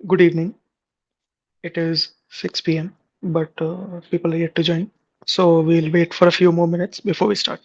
Good evening. It is 6 p.m., but people are yet to join. So we'll wait for a few more minutes before we start.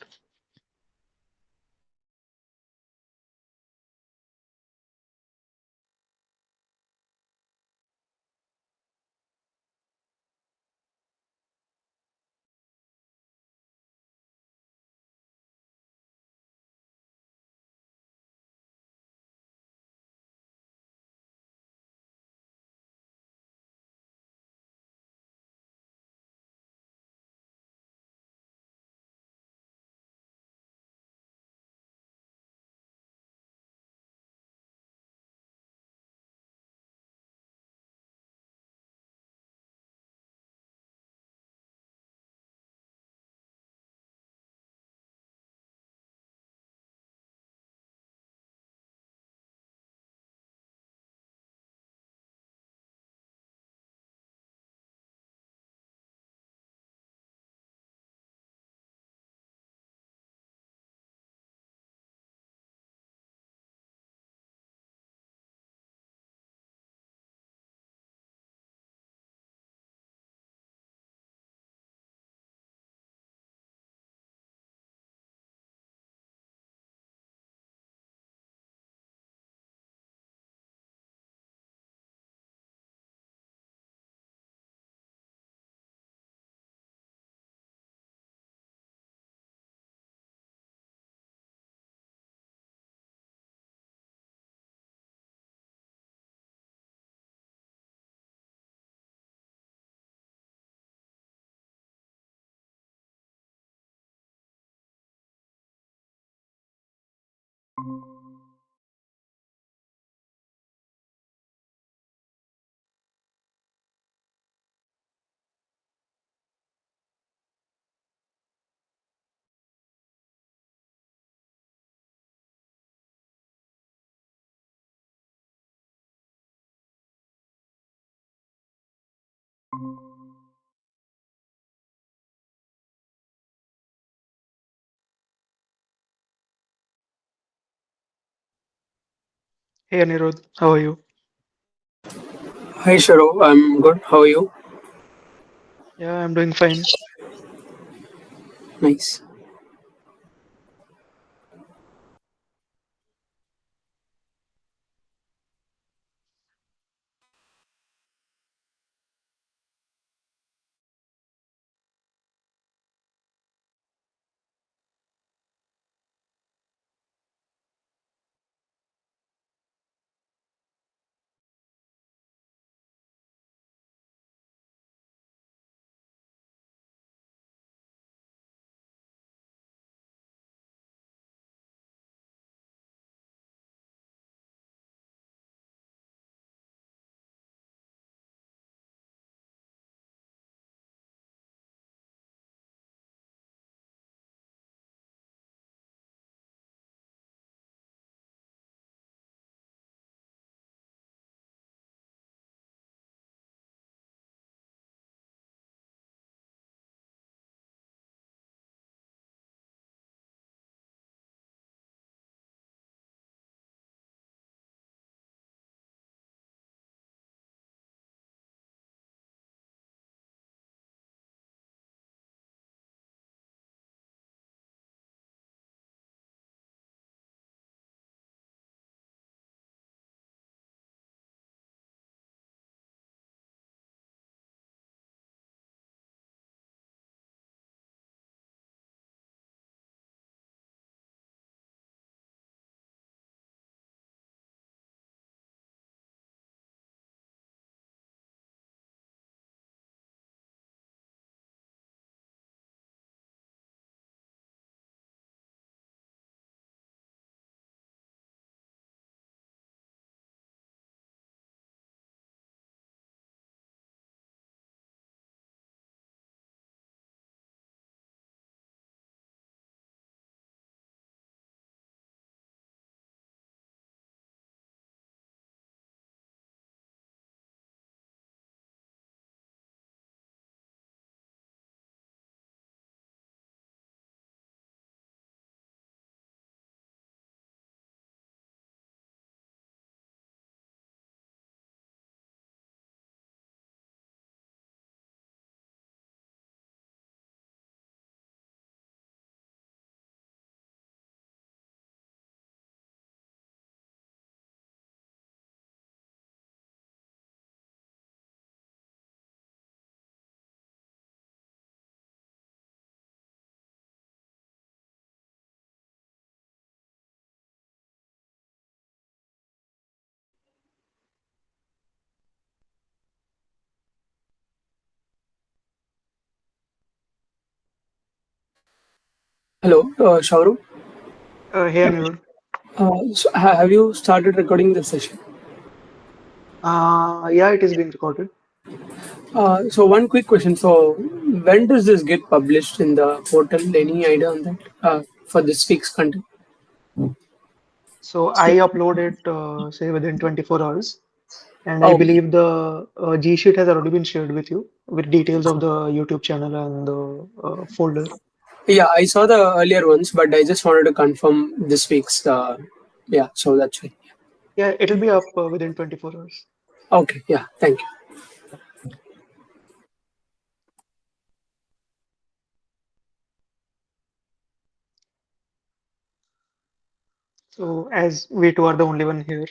Hey Anirudh, how are you? Hi Sharo, I'm good. How are you? Yeah, I'm doing fine. Nice. Hello, Shauru. Hey Anirudh. Have you started recording the session? Yeah, it is being recorded. So one quick question. So when does this get published in the portal? Any idea on that for this week's content? So I upload it, say within 24 hours, and I Oh, believe the G sheet has already been shared with you with details of the YouTube channel and the folder. yeah, I saw the earlier ones, but I just wanted to confirm this week's. Yeah, so that's why. Yeah, it'll be up within 24 hours. Okay, yeah, thank you. So as we two are the only one here,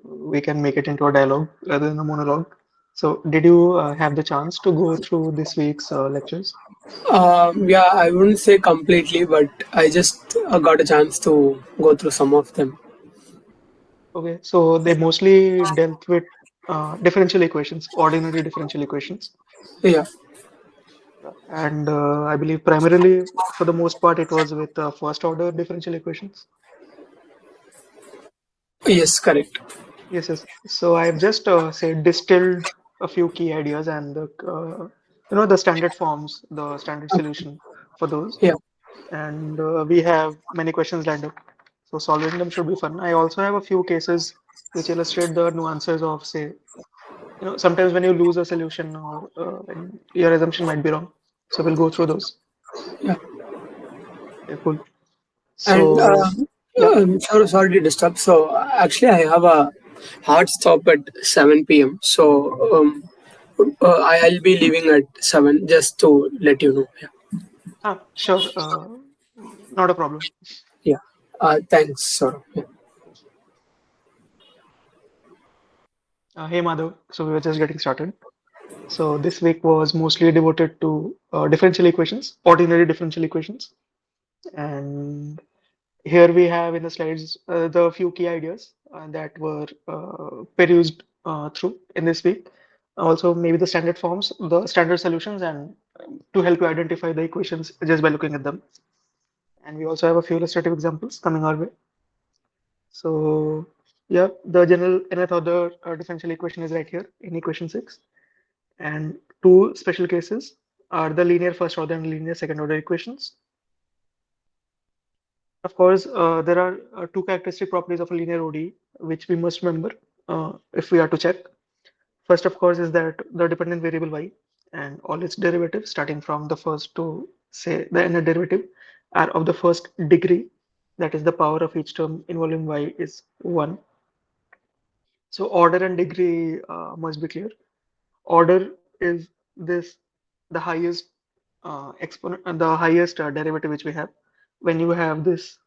we can make it into a dialogue rather than a monologue. So did you have the chance to go through this week's lectures? Yeah, I wouldn't say completely, but I just got a chance to go through some of them. Okay, so they mostly dealt with differential equations, ordinary differential equations. Yeah, And I believe primarily, for the most part, it was with first order differential equations. yes, correct. Yes, yes. So I've just say distilled a few key ideas and the standard forms, the standard solution for those. Yeah, And we have many questions lined up. So solving them should be fun. I also have a few cases which illustrate the nuances of, say, sometimes when you lose a solution or when your assumption might be wrong. So we'll go through those. yeah. Okay, cool. And So, yeah. sorry to disturb. So actually, I have a hard stop at 7 p.m. So I'll be leaving at 7 just to let you know. Yeah. Sure. Not a problem. Yeah. Thanks, Saurabh. Yeah. Hey, Madhav. So we were just getting started. So this week was mostly devoted to differential equations, ordinary differential equations. And here we have in the slides the few key ideas that were perused through in this week. Also, maybe the standard forms, the standard solutions, and to help you identify the equations just by looking at them. And we also have a few illustrative examples coming our way. So, yeah, the general nth order differential equation is right here in equation 6. And two special cases are the linear first order and linear second order equations. Of course, there are two characteristic properties of a linear ODE, which we must remember if we are to check. First, of course, is that the dependent variable y and all its derivatives, starting from the first to say the nth derivative, are of the first degree. That is, the power of each term involving y is 1. So order and degree must be clear. Order is this the highest exponent, the highest derivative which we have. When you have this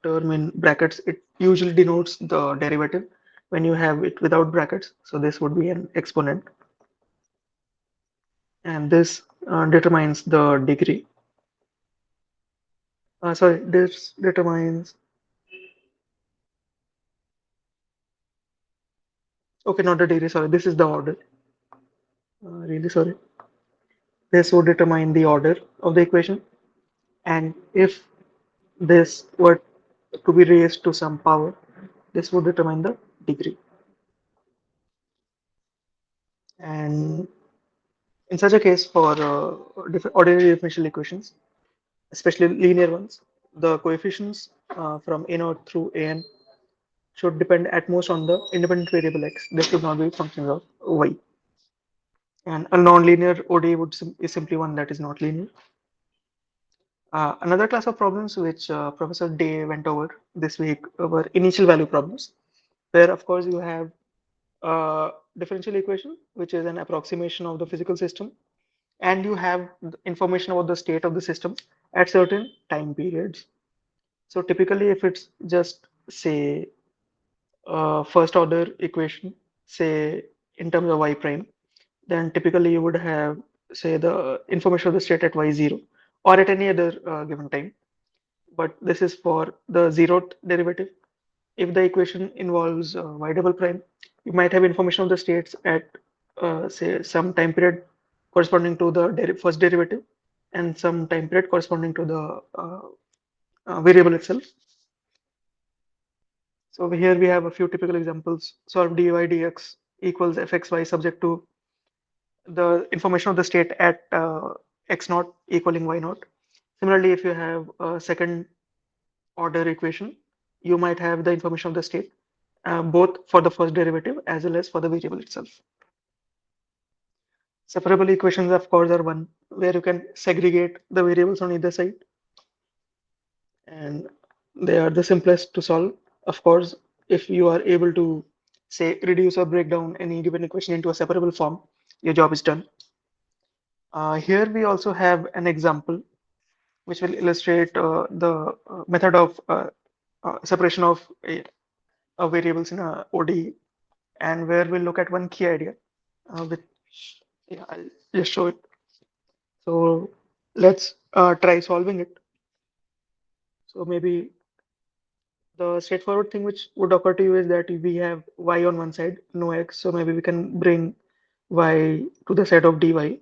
term in brackets, it usually denotes the derivative. When you have it without brackets, so this would be an exponent, and this determines the degree. Sorry, this determines. Okay, not the degree. Sorry, this is the order. Really sorry. This would determine the order of the equation, and if this were to be raised to some power, this would determine the degree. And in such a case, for ordinary differential equations, especially linear ones, the coefficients from a0 through an should depend at most on the independent variable x. They should not be functions of y. And a nonlinear ODE is simply one that is not linear. Another class of problems which Professor Day went over this week were initial value problems, where of course you have a differential equation, which is an approximation of the physical system, and you have information about the state of the system at certain time periods. So typically, if it's just say first order equation, say in terms of y prime, then typically you would have say the information of the state at y0 or at any other given time. But this is for the zeroth derivative. If the equation involves y double prime, you might have information of the states at say some time period corresponding to the first derivative. and some time period corresponding to the variable itself. So over here we have a few typical examples. Solve dy dx equals fxy subject to the information of the state at x naught equaling y naught. Similarly, if you have a second order equation, you might have the information of the state both for the first derivative as well as for the variable itself. Separable equations, of course, are one where you can segregate the variables on either side, and they are the simplest to solve. Of course, if you are able to say reduce or break down any given equation into a separable form, your job is done. Here we also have an example which will illustrate the method of separation of variables in a ODE, and where we'll look at one key idea, which yeah, I'll just show it. So let's try solving it. So maybe the straightforward thing which would occur to you is that we have y on one side, no x, so maybe we can bring y to the side of dy,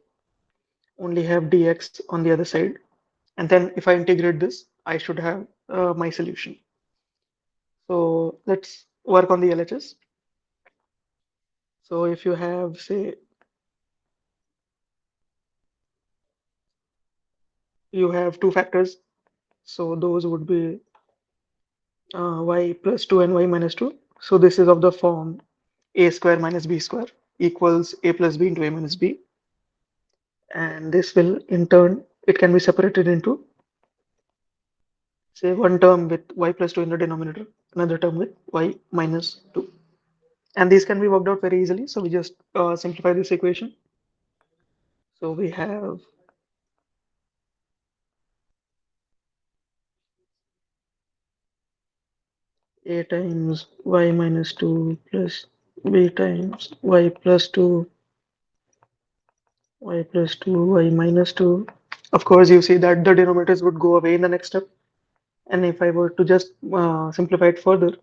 only have dx on the other side, and then if I integrate this, I should have my solution. So let's work on the LHS. So if you have, say, you have two factors, so those would be y plus 2 and y minus 2. So this is of the form a square minus b square equals a plus b into a minus b. And this will, in turn, it can be separated into, say, one term with y plus 2 in the denominator, another term with y minus 2. And these can be worked out very easily. So we just simplify this equation. So we have a times y minus 2 plus b times y plus 2, y plus 2, y minus 2. Of course, you see that the denominators would go away in the next step. And if I were to just simplify it further,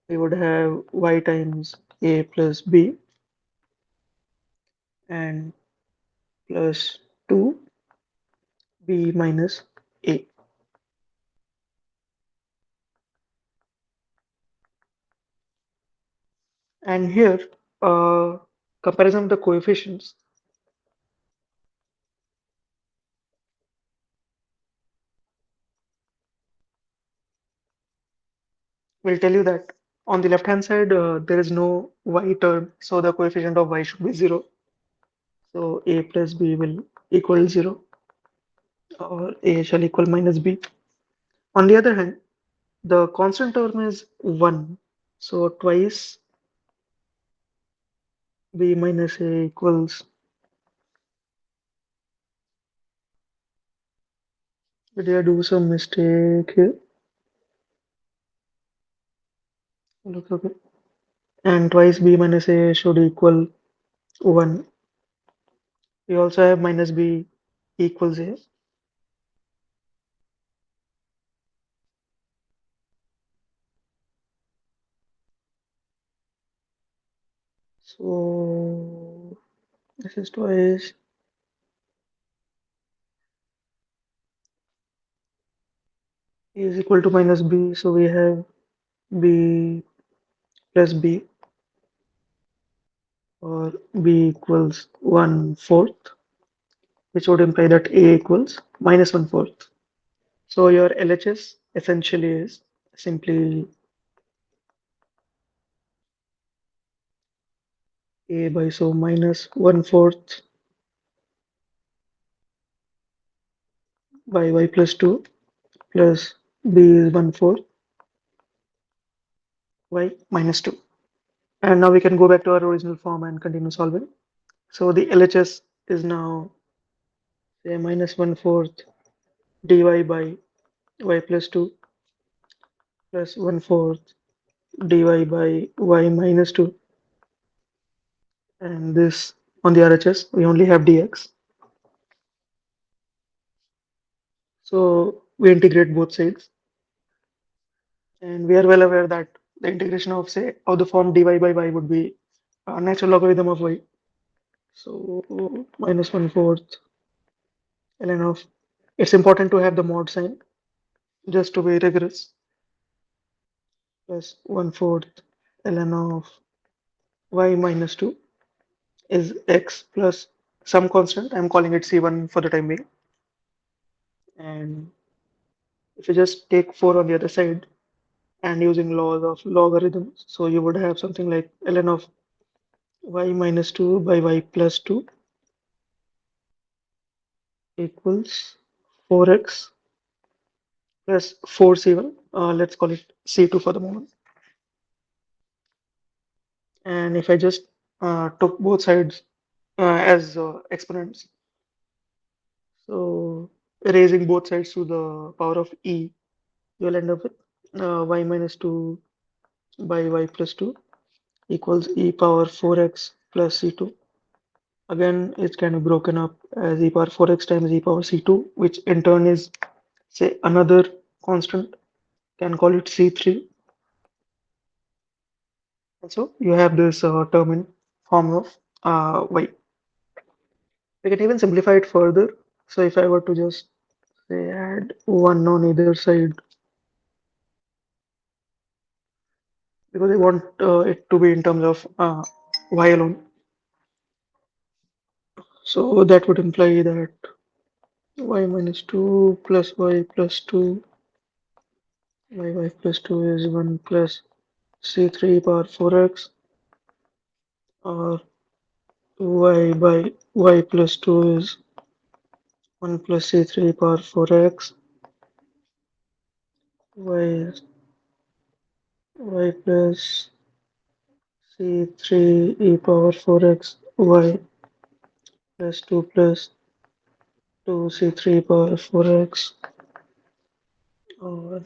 we would have y times a plus b and plus 2b minus a. And here, comparison of the coefficients will tell you that on the left hand side, there is no y term, so the coefficient of y should be 0. So a plus b will equal 0, or a shall equal minus b. On the other hand, the constant term is 1, so twice b minus a equals, did I do some mistake here? Looks okay. And twice b minus a should equal 1. We also have minus b equals a. So this is twice. A is equal to minus b, so we have b plus b, or b equals 1/4, which would imply that a equals minus 1/4. So your LHS essentially is simply a by so minus 1/4 by y plus 2 plus b is 1/4 y minus 2. And now we can go back to our original form and continue solving. So the LHS is now, say, minus 1/4 dy by y plus 2 plus 1/4 dy by y minus 2. And this, on the RHS, we only have dx. So we integrate both sides. And we are well aware that the integration of, say, of the form dy by y would be a natural logarithm of y. So minus 1/4 ln of, it's important to have the mod sign just to be rigorous, plus 1/4 ln of y minus 2 is x plus some constant. I'm calling it C1 for the time being. And if you just take 4 on the other side and using laws of logarithms, so you would have something like ln of y minus 2 by y plus 2 equals 4x plus 4C1. Let's call it C2 for the moment. And if I just took both sides as exponents, so raising both sides to the power of e, you'll end up with y minus 2 by y plus 2 equals e power 4x plus c2. Again, it can be broken up as e power 4x times e power c2, which in turn is, say, another constant. Can call it c3. And so you have this term in form of y. We can even simplify it further. So if I were to just say add 1 on either side, because I want it to be in terms of y alone. So that would imply that y minus 2 plus y plus 2 y plus 2 is 1 plus c3 power 4x, or y by y plus 2 is 1 plus c3 power 4x, y y plus c3 e power 4x, y plus 2 plus 2 c3 power 4x, or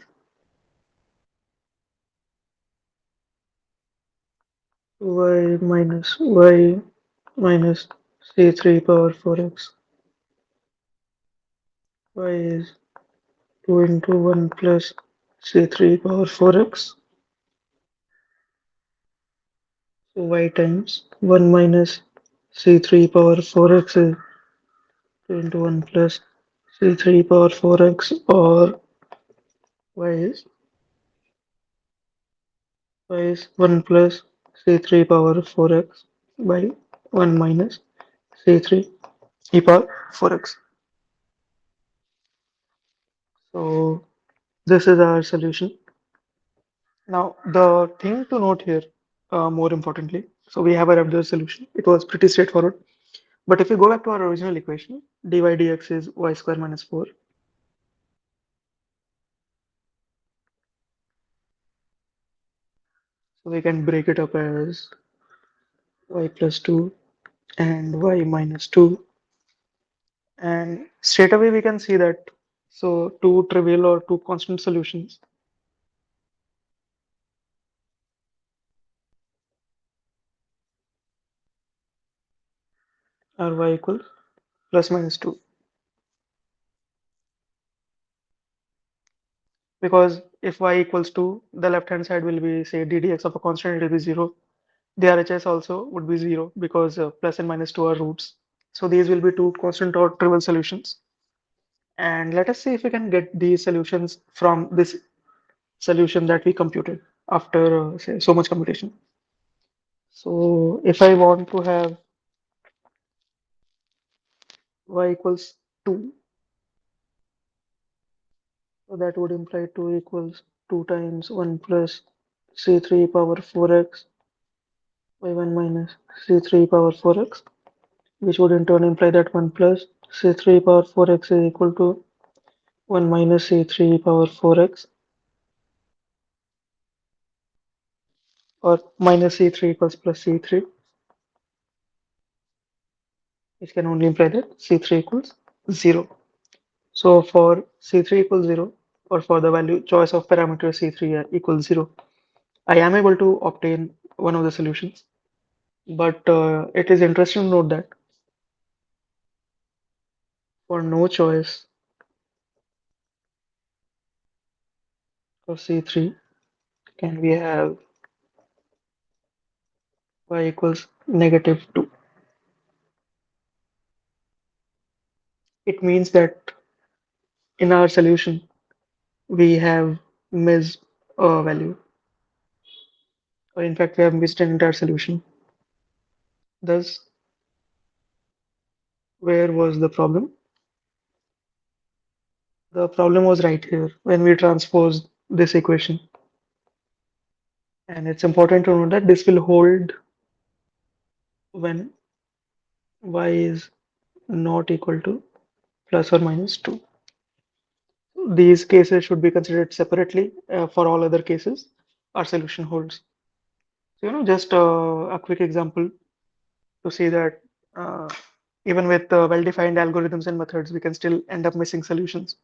y minus c3 power 4x. Y is 2 into 1 plus c3 power 4x. So y times 1 minus c3 power 4x is 2 into 1 plus c3 power 4x, or y is 1 plus c3 power 4x by 1 minus c3 e power 4x. So this is our solution. Now the thing to note here, more importantly, so we have arrived at the solution. It was pretty straightforward. But if we go back to our original equation, dy dx is y square minus 4. So we can break it up as y plus 2 and y minus 2. And straight away we can see that, so two trivial or two constant solutions are y equals plus minus 2. Because if y equals 2, the left hand side will be, say, ddx of a constant, it will be 0. The RHS also would be 0 because plus and minus 2 are roots. So these will be two constant or trivial solutions. And let us see if we can get these solutions from this solution that we computed after, say, so much computation. So if I want to have y equals 2, so that would imply 2 equals 2 times 1 plus c3 power 4x by 1 minus c3 power 4x, which would in turn imply that 1 plus c3 power 4x is equal to 1 minus c3 power 4x, or minus c3 equals plus c3, which can only imply that c3 equals 0. So for c3 equals 0, or for the value choice of parameter c3 equals 0, I am able to obtain one of the solutions. But it is interesting to note that for no choice of c3, can we have y equals negative 2. It means that in our solution we have missed a value, or in fact we have missed an entire solution. Thus, where was the problem? The problem was right here when we transposed this equation. And it's important to know that this will hold when y is not equal to plus or minus 2. These cases should be considered separately. For all other cases, our solution holds. So, just a quick example to see that uh, even with well-defined algorithms and methods, we can still end up missing solutions.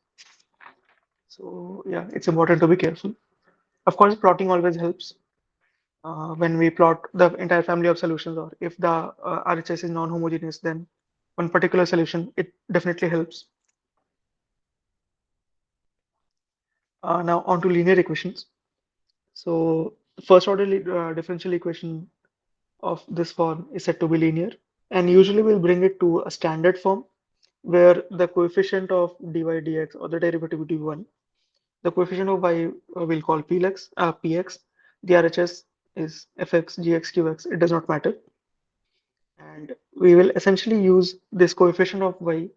So, yeah, it's important to be careful. Of course, plotting always helps. When we plot the entire family of solutions, or if the RHS is non-homogeneous, then one particular solution, it definitely helps. Now on to linear equations. So first order differential equation of this form is said to be linear, and usually we'll bring it to a standard form where the coefficient of dy dx or the derivative will be 1. The coefficient of y we'll call px. The RHS is fx, gx, qx. It does not matter. And we will essentially use this coefficient of y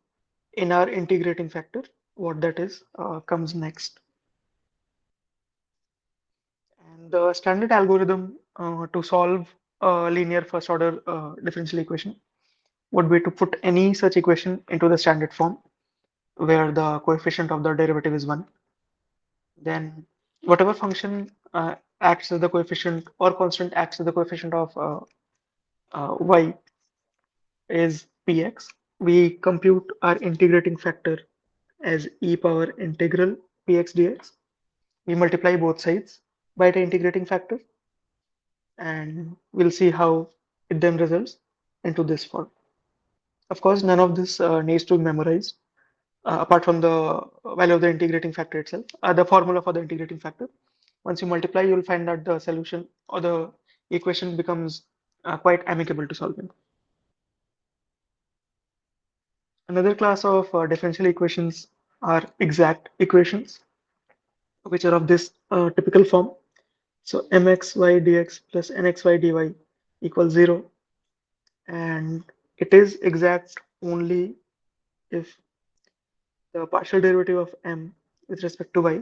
in our integrating factor. What that is comes next. And the standard algorithm to solve a linear first order differential equation would be to put any such equation into the standard form where the coefficient of the derivative is 1. Then whatever function acts as the coefficient or constant acts as the coefficient of y is px. We compute our integrating factor as e power integral px dx. We multiply both sides by the integrating factor, and we'll see how it then results into this form. Of course, none of this needs to be memorized apart from the value of the integrating factor itself, the formula for the integrating factor. Once you multiply, you'll find that the solution or the equation becomes quite amicable to solving. Another class of differential equations are exact equations, which are of this typical form. So mxy dx plus nxy dy equals 0, and it is exact only if the partial derivative of m with respect to y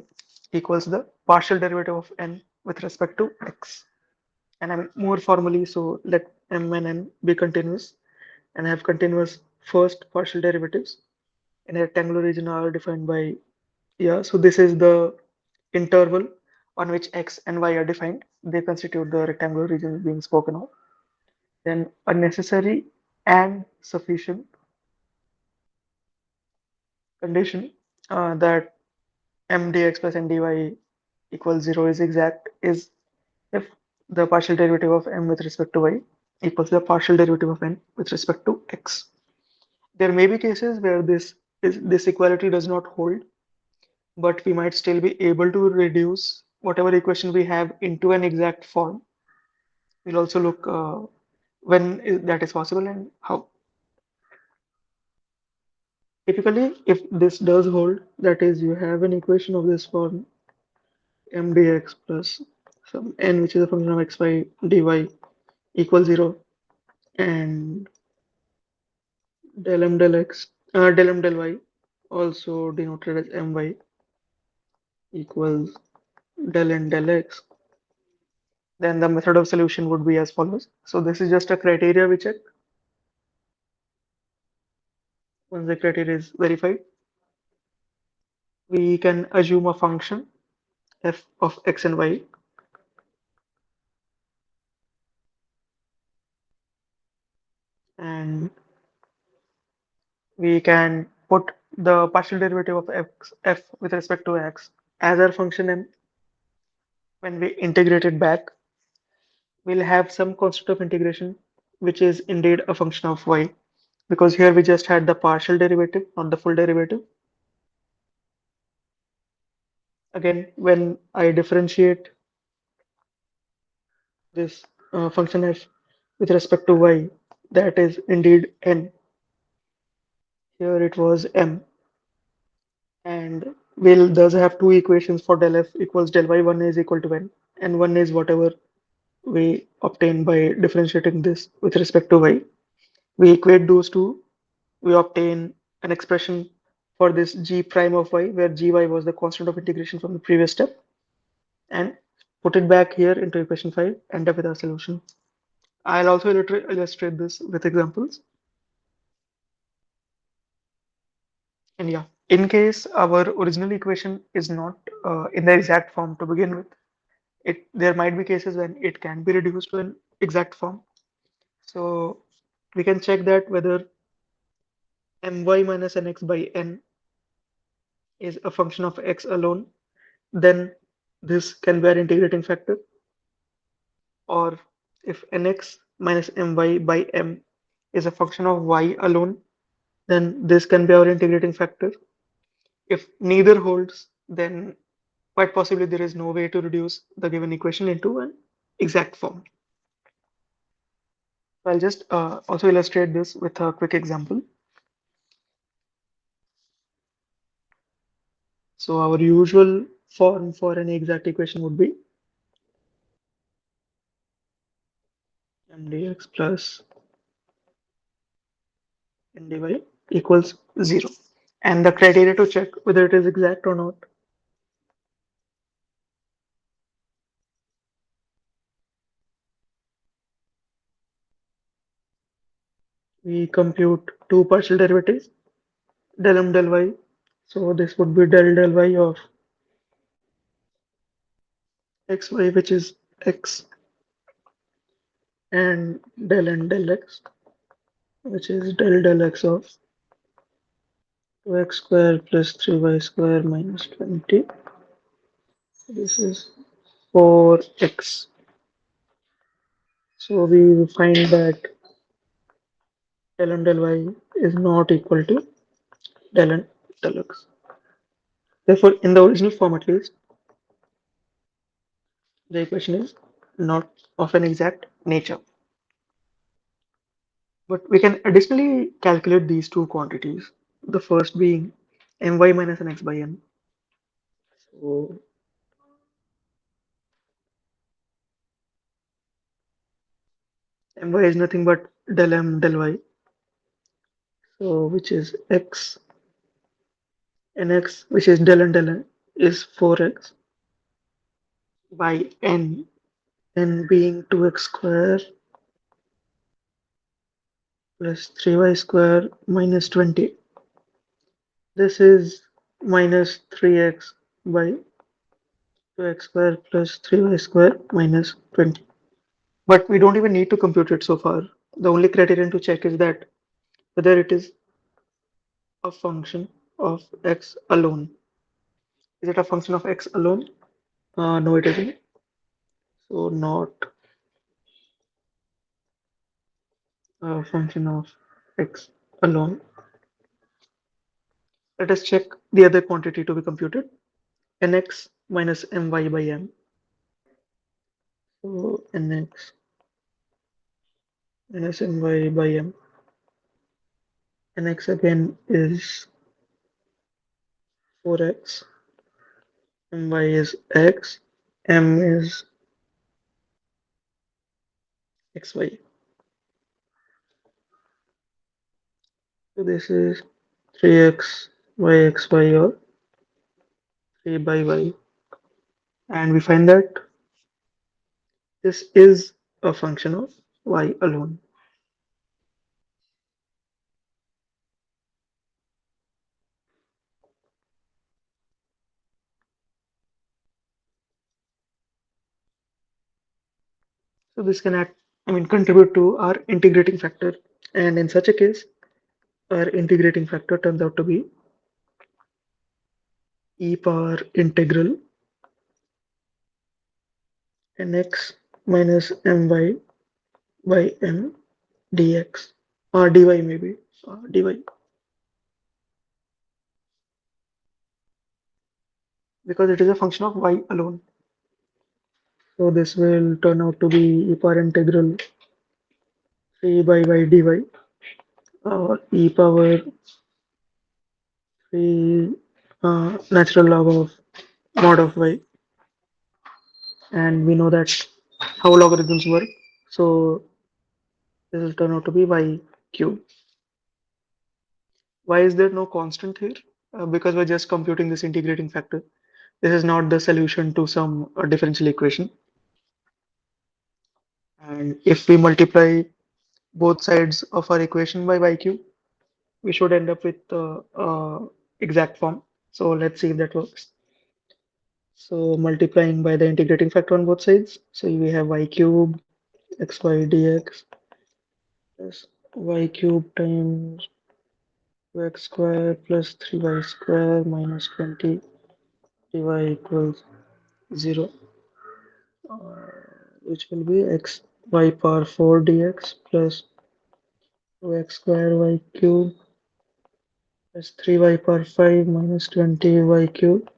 equals the partial derivative of n with respect to x. And I'm more formally, so let m and n be continuous and have continuous first partial derivatives in a rectangular region are defined by, yeah, so this is the interval on which x and y are defined. They constitute the rectangular region being spoken of. Then a necessary and sufficient condition that m dx plus n dy equals 0 is exact is if the partial derivative of m with respect to y equals the partial derivative of n with respect to x. There may be cases where this equality does not hold, but we might still be able to reduce whatever equation we have into an exact form. We'll also look that is possible and how. Typically, if this does hold, that is, you have an equation of this form m dx plus some n, which is a function of xy dy equals 0, and del m del x, del m del y, also denoted as my equals del n del x, then the method of solution would be as follows. So this is just a criteria we check. Once the criteria is verified, we can assume a function f of x and y, and we can put the partial derivative of f with respect to x as our function m. When we integrate it back, we'll have some constant of integration, which is indeed a function of y, because here we just had the partial derivative, not the full derivative. Again, when I differentiate this function f with respect to y, that is indeed n. Here it was m, and we'll thus have two equations for del f equals del y. One is equal to n, and one is whatever we obtain by differentiating this with respect to y. We equate those two, we obtain an expression for this g prime of y, where gy was the constant of integration from the previous step, and put it back here into equation 5, end up with our solution. I'll also illustrate this with examples. And yeah, in case our original equation is not in the exact form to begin with, there might be cases when it can be reduced to an exact form. So we can check that whether my minus nx by n is a function of x alone, then this can be our integrating factor. Or if nx minus my by m is a function of y alone, then this can be our integrating factor. If neither holds, then quite possibly there is no way to reduce the given equation into an exact form. So I'll just also illustrate this with a quick example. So our usual form for an exact equation would be mdx plus ndy equals 0. And the criteria to check whether it is exact or not, we compute two partial derivatives, del m del y. So this would be del y of xy, which is x, and del n del x, which is del x of 2x square plus 3y square minus 20. This is 4x. So we find that del n del y is not equal to del n del x. Therefore, in the original form at least, the equation is not of an exact nature. But we can additionally calculate these two quantities. The first being my minus nx by n. So my is nothing but del m del y. So which is x, and x, which is del n del n, is 4x by n being 2x square plus 3y square minus 20. This is minus 3x by 2x square plus 3y square minus 20. But we don't even need to compute it so far. The only criterion to check is that whether it is a function of x alone. Is it a function of x alone? No, it isn't. So not a function of x alone. Let us check the other quantity to be computed, nx minus my by m. So nx minus my by m. Nx again is 4x, my is x, m is xy. So this is 3x yxy or 3 by y. And we find that this is a function of y alone. So this can contribute to our integrating factor. And in such a case, our integrating factor turns out to be e power integral nx minus my by m dx, or dy maybe, dy, because it is a function of y alone. So this will turn out to be e power integral 3 by y dy, or e power the natural log of mod of y, and we know that how logarithms work. So this will turn out to be y cube. Why is there no constant here? Because we're just computing this integrating factor. This is not the solution to some differential equation. And if we multiply both sides of our equation by y cube, we should end up with the exact form. So let's see if that works. So multiplying by the integrating factor on both sides. So we have y cube xy dx plus y cube times 2x square plus 3y square minus 20 dy equals 0, which will be x y power 4 dx plus 2x square y cube plus 3y power 5 minus 20 y cube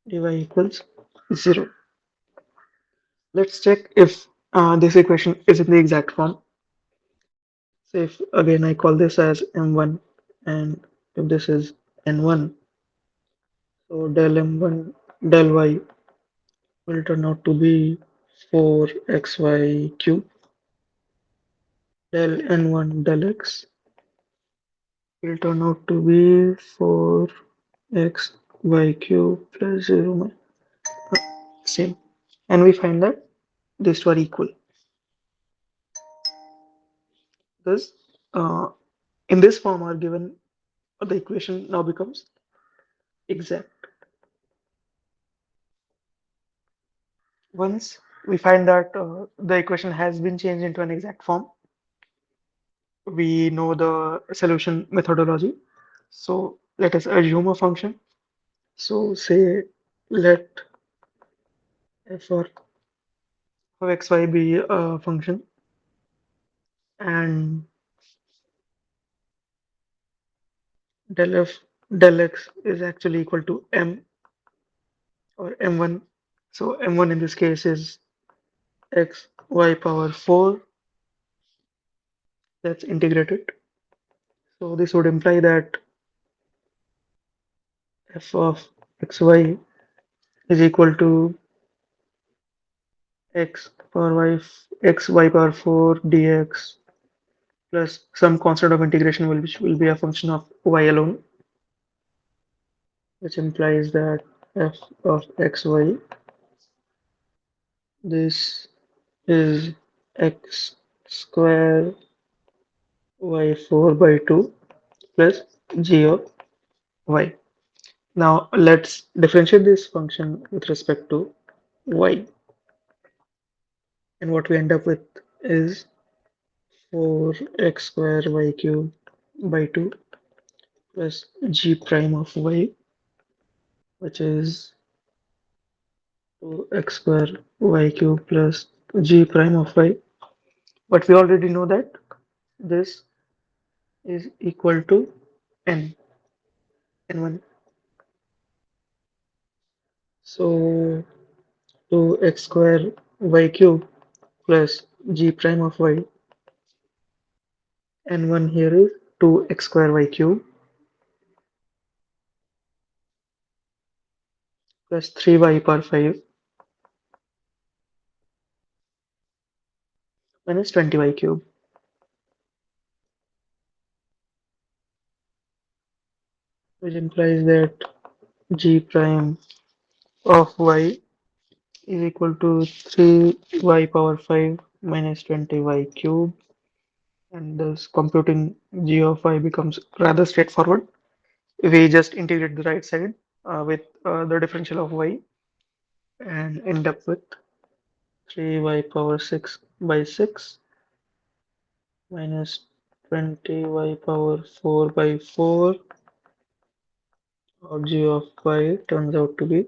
dy equals 0. Let's check if this equation is in the exact form. So if again I call this as m1 and if this is n1, so del m1 del y will turn out to be 4xy cube. Del n1 del x will turn out to be 4xy cube plus 0, same. And we find that these two are equal. Thus, in this form are given, the equation now becomes exact. Once we find that the equation has been changed into an exact form, we know the solution methodology. So let us assume a function. So say let f of xy be a function, and del f del x is actually equal to m or m1. So m1 in this case is x y power 4, that's integrated. So this would imply that f of xy is equal to x power y power 4 dx plus some constant of integration which will be a function of y alone, which implies that f of xy, this is x square y4 by 2 plus g of y. Now let's differentiate this function with respect to y, and what we end up with is 4x square y cube by 2 plus g prime of y, which is 2x square y cube plus g prime of y. But we already know that this is equal to n, n1. So 2x square y cube plus g prime of y, n1 here is 2x square y cube plus 3y power 5 minus 20y cube, which implies that g prime of y is equal to 3y power 5 minus 20y cube, and thus computing g of y becomes rather straightforward. We just integrate the right side with the differential of y and end up with 3y power 6 by 6 minus 20y power 4 by 4, or g of y turns out to be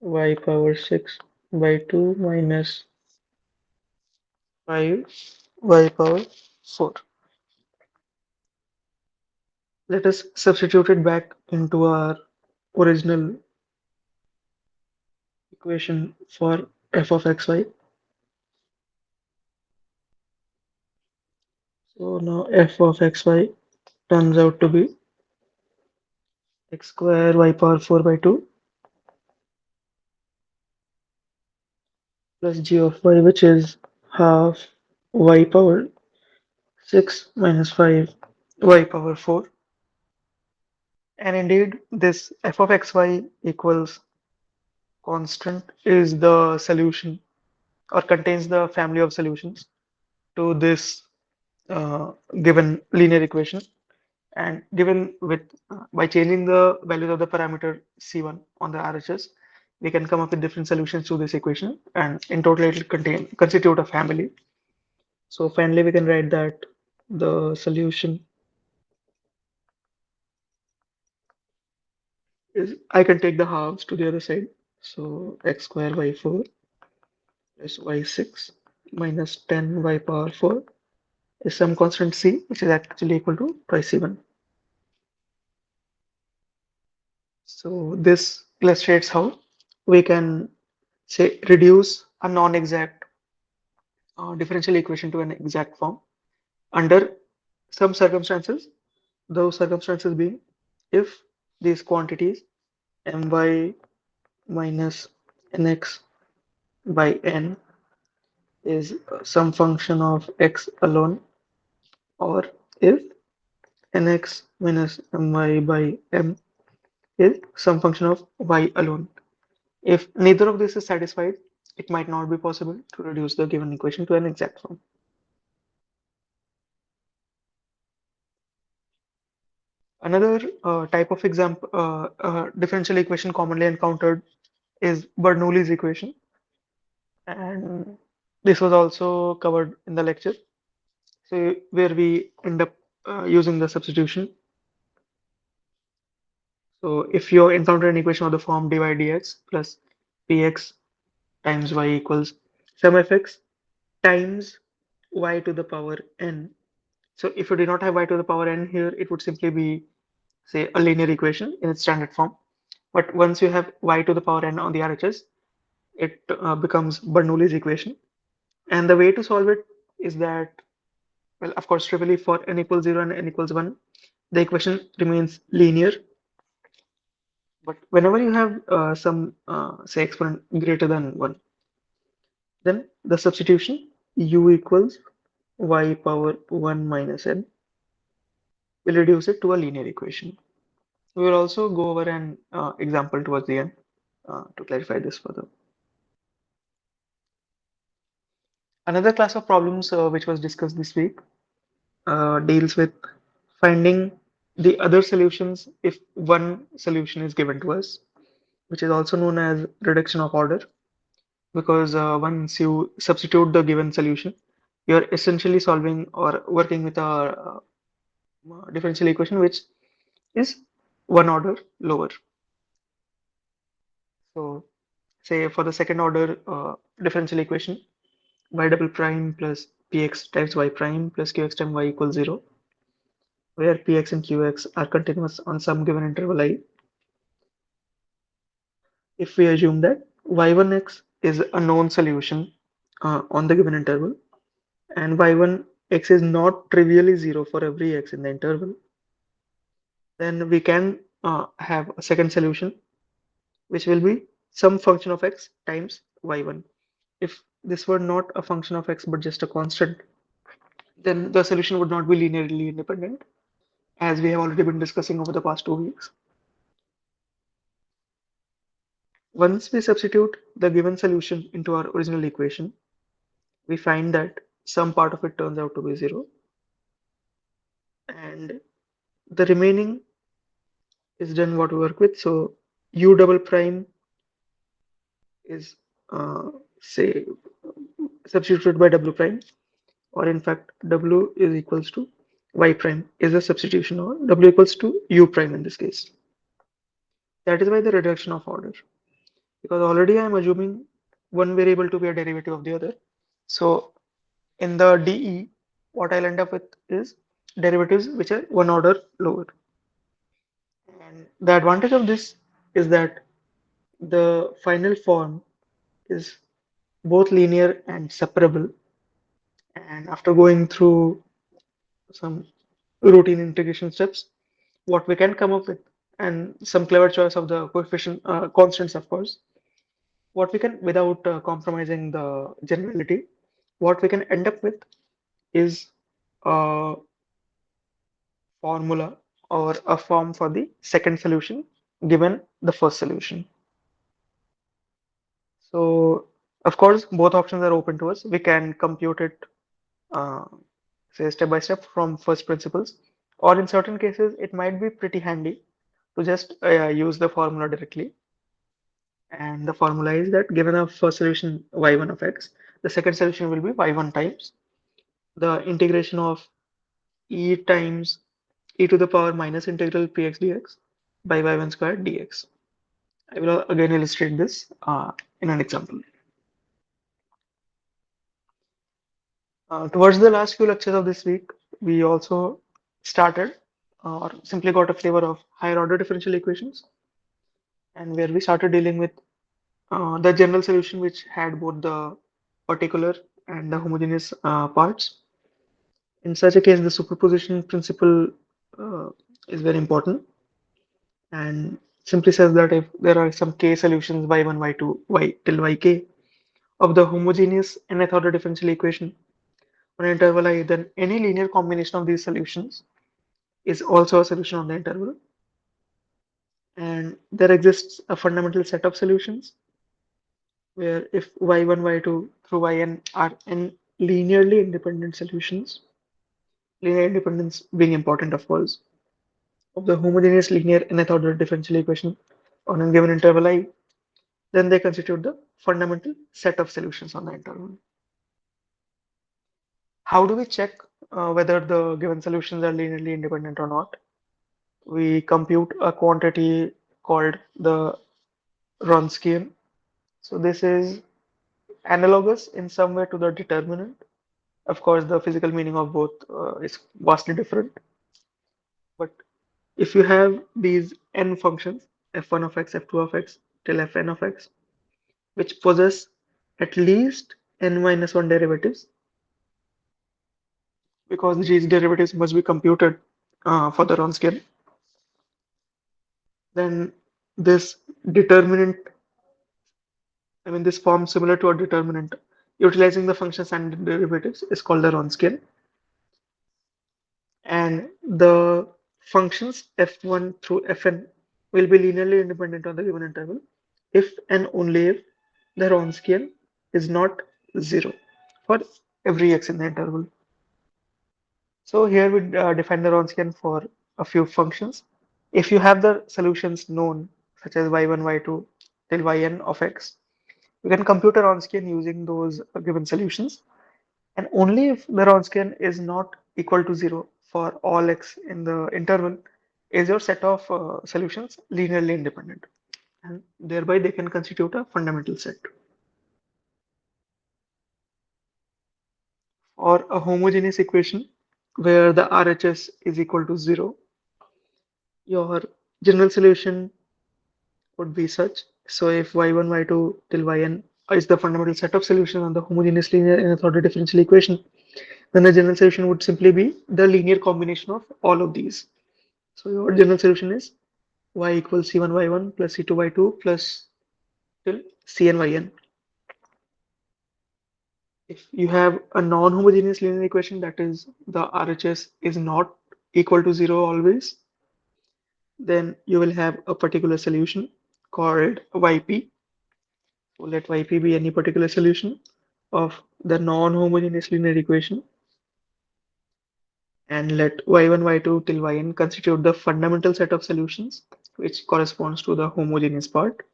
y power 6 by 2 minus 5 y power 4. Let us substitute it back into our original equation for f of xy. So now f of xy turns out to be x square y power 4 by 2 plus g of y, which is half y power 6 minus 5 y power 4. And indeed, this f of xy equals constant is the solution or contains the family of solutions to this given linear equation. And given with by changing the values of the parameter c1 on the RHS, we can come up with different solutions to this equation, and in total it will constitute a family. So finally we can write that the solution is, I can take the halves to the other side. So x square y4 plus y6 minus 10 y power 4 is some constant c, which is actually equal to twice c1. So this illustrates how we can say reduce a non-exact differential equation to an exact form under some circumstances. Those circumstances being if these quantities my minus nx by n is some function of x alone, or if nx minus my by m is some function of y alone. If neither of this is satisfied, it might not be possible to reduce the given equation to an exact form. Another type of example, differential equation commonly encountered is Bernoulli's equation, and this was also covered in the lecture. So where we end up using the substitution. So if you encounter an equation of the form dy dx plus px times y equals sum fx times y to the power n. So if you do not have y to the power n here, it would simply be, say, a linear equation in its standard form. But once you have y to the power n on the RHS, it becomes Bernoulli's equation. And the way to solve it is that, well, of course, trivially for n equals 0 and n equals 1, the equation remains linear. But whenever you have some, say, exponent greater than 1, then the substitution u equals y power 1 minus n will reduce it to a linear equation. We will also go over an example towards the end to clarify this further. Another class of problems which was discussed this week deals with finding the other solutions if one solution is given to us, which is also known as reduction of order, because once you substitute the given solution, you're essentially solving or working with a differential equation which is one order lower. So, say for the second order differential equation, y double prime plus px times y prime plus qx times y equals 0, where px and qx are continuous on some given interval I. If we assume that y1x is a known solution on the given interval, and y1x is not trivially 0 for every x in the interval, then we can have a second solution which will be some function of x times y1. If this were not a function of x but just a constant, then the solution would not be linearly independent, as we have already been discussing over the past 2 weeks. Once we substitute the given solution into our original equation, we find that some part of it turns out to be 0, and the remaining is done what we work with. So u double prime is, say, substituted by w prime, or in fact w is equals to y prime is a substitution, or w equals to u prime in this case. That is why the reduction of order, because already I am assuming one variable to be a derivative of the other. So in the DE, what I'll end up with is derivatives which are one order lower. And the advantage of this is that the final form is both linear and separable. And after going through some routine integration steps, what we can come up with and some clever choice of the coefficient constants, of course. What we can, without compromising the generality, what we can end up with is a formula or a form for the second solution given the first solution. So, of course, both options are open to us. We can compute it, uh, say, step by step from first principles, or in certain cases, it might be pretty handy to just use the formula directly. And the formula is that given a first solution y1 of x, the second solution will be y1 times the integration of e times e to the power minus integral px dx by y1 squared dx. I will again illustrate this in an example. Towards the last few lectures of this week, we also started or simply got a flavor of higher order differential equations, and where we started dealing with the general solution which had both the particular and the homogeneous parts. In such a case, the superposition principle uh, is very important and simply says that if there are some k solutions y1, y2, y till yk of the homogeneous nth order differential equation on an interval I, then any linear combination of these solutions is also a solution on the interval. And there exists a fundamental set of solutions where if y1, y2 through yn are n linearly independent solutions, linear independence being important, of course, of the homogeneous linear nth order differential equation on a given interval I, then they constitute the fundamental set of solutions on the interval. How do we check whether the given solutions are linearly independent or not? We compute a quantity called the Wronskian. So this is analogous in some way to the determinant. Of course, the physical meaning of both is vastly different. But if you have these n functions, f1 of x, f2 of x, till fn of x, which possess at least n minus 1 derivatives, because these derivatives must be computed for the Wronskian, then this determinant, I mean, this form similar to a determinant, utilizing the functions and derivatives is called the Wronskian. And the functions f1 through fn will be linearly independent on the given interval if and only if the Wronskian is not 0 for every x in the interval. So here we define the Wronskian for a few functions. If you have the solutions known, such as y1, y2 till yn of x, you can compute a Wronskian using those given solutions. And only if the Wronskian is not equal to 0 for all x in the interval is your set of solutions linearly independent. And thereby they can constitute a fundamental set. Or a homogeneous equation where the RHS is equal to 0, your general solution would be such. So if y1, y2 till yn is the fundamental set of solutions on the homogeneous linear nth order differential equation, then the general solution would simply be the linear combination of all of these. So your general solution is y equals c1 y1 plus c2 y2 plus till cn yn. If you have a non-homogeneous linear equation, that is the RHS is not equal to 0 always, then you will have a particular solution called yp. So let yp be any particular solution of the non-homogeneous linear equation, and let y1, y2 till yn constitute the fundamental set of solutions which corresponds to the homogeneous part.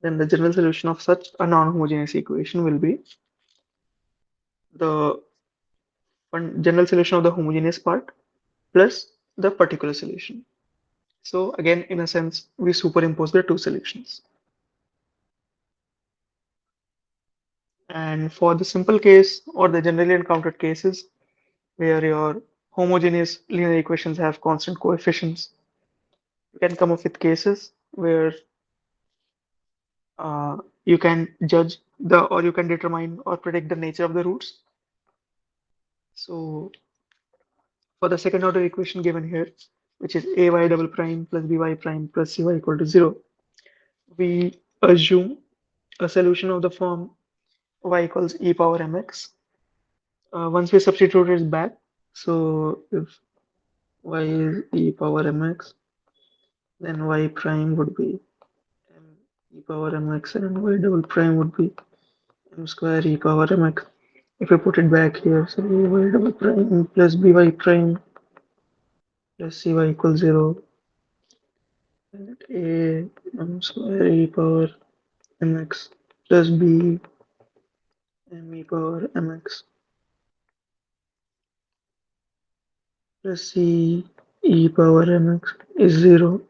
Then the general solution of such a non-homogeneous equation will be the general solution of the homogeneous part plus the particular solution. So again, in a sense, we superimpose the two solutions. And for the simple case or the generally encountered cases where your homogeneous linear equations have constant coefficients, you can come up with cases where you can judge the or you can determine or predict the nature of the roots. So for the second order equation given here, which is ay double prime plus by prime plus cy equal to 0, we assume a solution of the form y equals e power mx. Once we substitute it back, so if y is e power mx, then y prime would be m e power mx and y double prime would be m square e power mx. If we put it back here, so y double prime plus by prime plus cy equals 0, and a m square e power mx plus b m e power mx plus c e power mx is 0,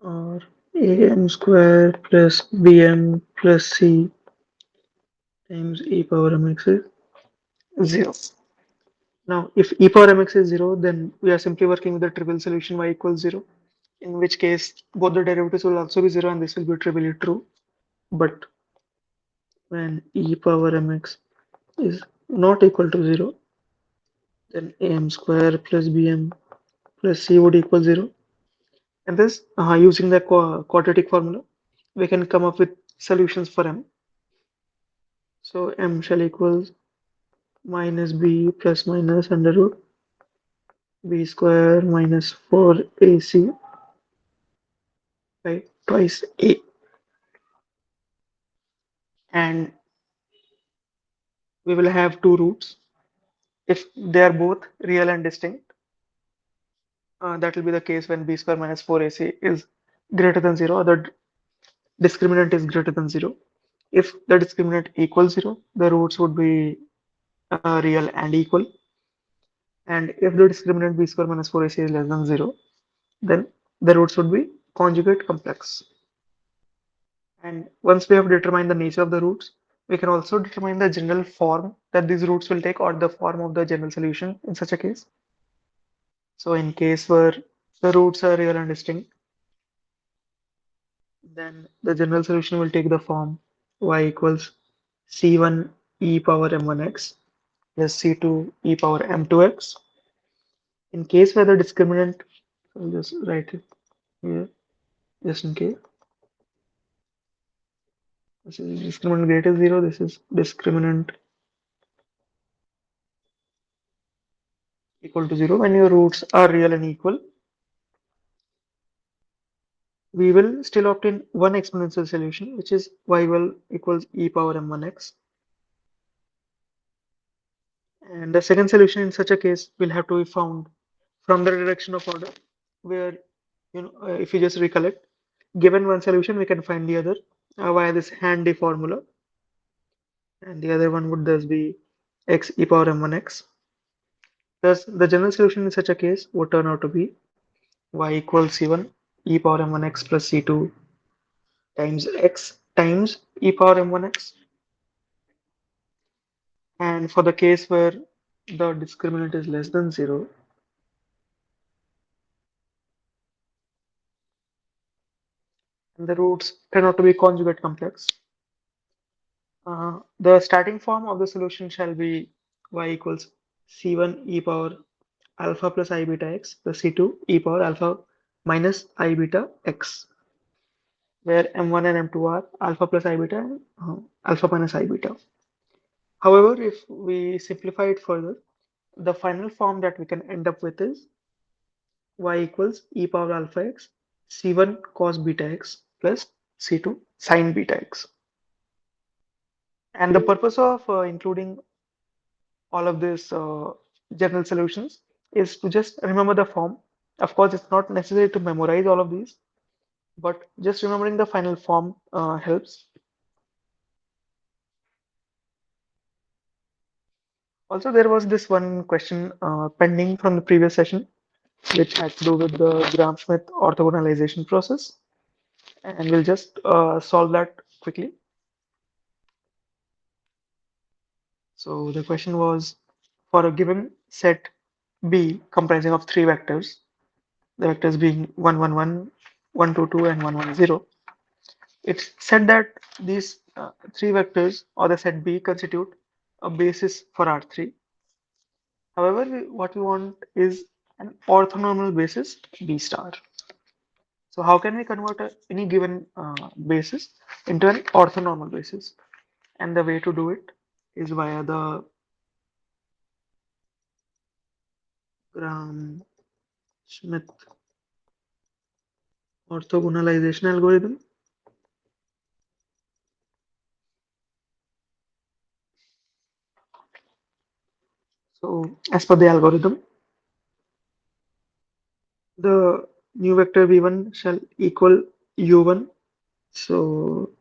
or am square plus bm plus c times e power mx is 0. Now, if e power mx is 0, then we are simply working with the trivial solution y equals 0, in which case both the derivatives will also be 0 and this will be trivially true. But when e power mx is not equal to 0, then am square plus bm plus c would equal 0. And this, using the quadratic formula, we can come up with solutions for m. So m shall equals minus b plus minus under root b square minus 4ac by twice a. And we will have two roots. If they are both real and distinct, that will be the case when b square minus 4ac is greater than 0, or the discriminant is greater than 0. If the discriminant equals 0, the roots would be real and equal. And if the discriminant b square minus 4ac is less than 0, then the roots would be conjugate complex. And once we have determined the nature of the roots, we can also determine the general form that these roots will take, or the form of the general solution in such a case. So in case where the roots are real and distinct, then the general solution will take the form y equals c1 e power m1x plus c2 e power m2x. In case where the discriminant, I'll just write it here just in case. This is discriminant greater than 0, this is discriminant equal to 0. When your roots are real and equal, we will still obtain one exponential solution, which is y will equals e power m1x. And the second solution in such a case will have to be found from the direction of order, where, if you just recollect, given one solution, we can find the other via this handy formula, and the other one would thus be x e power m1x. Thus, the general solution in such a case would turn out to be y equals c1 e power m1x plus c2 times x times e power m1x. And for the case where the discriminant is less than 0, and the roots turn out to be conjugate complex, the starting form of the solution shall be y equals c1 e power alpha plus I beta x plus c2 e power alpha minus I beta x, where m1 and m2 are alpha plus I beta and alpha minus I beta. However, if we simplify it further, the final form that we can end up with is y equals e power alpha x c1 cos beta x plus c2 sin beta x. And the purpose of including all of these general solutions is to just remember the form. Of course, it's not necessary to memorize all of these, but just remembering the final form helps. Also, there was this one question pending from the previous session, which had to do with the Gram-Schmidt orthogonalization process, and we'll just solve that quickly. So the question was, for a given set B comprising of three vectors, the vectors being 1, 1, 1, 1, 2, 2, and 1, 1, 0. It's said that these three vectors or the set B constitute a basis for R3. However, what we want is an orthonormal basis B star. So how can we convert any given basis into an orthonormal basis? And the way to do it is via the Gram-Schmidt orthogonalization algorithm. So as per the algorithm, the new vector v1 shall equal u1. So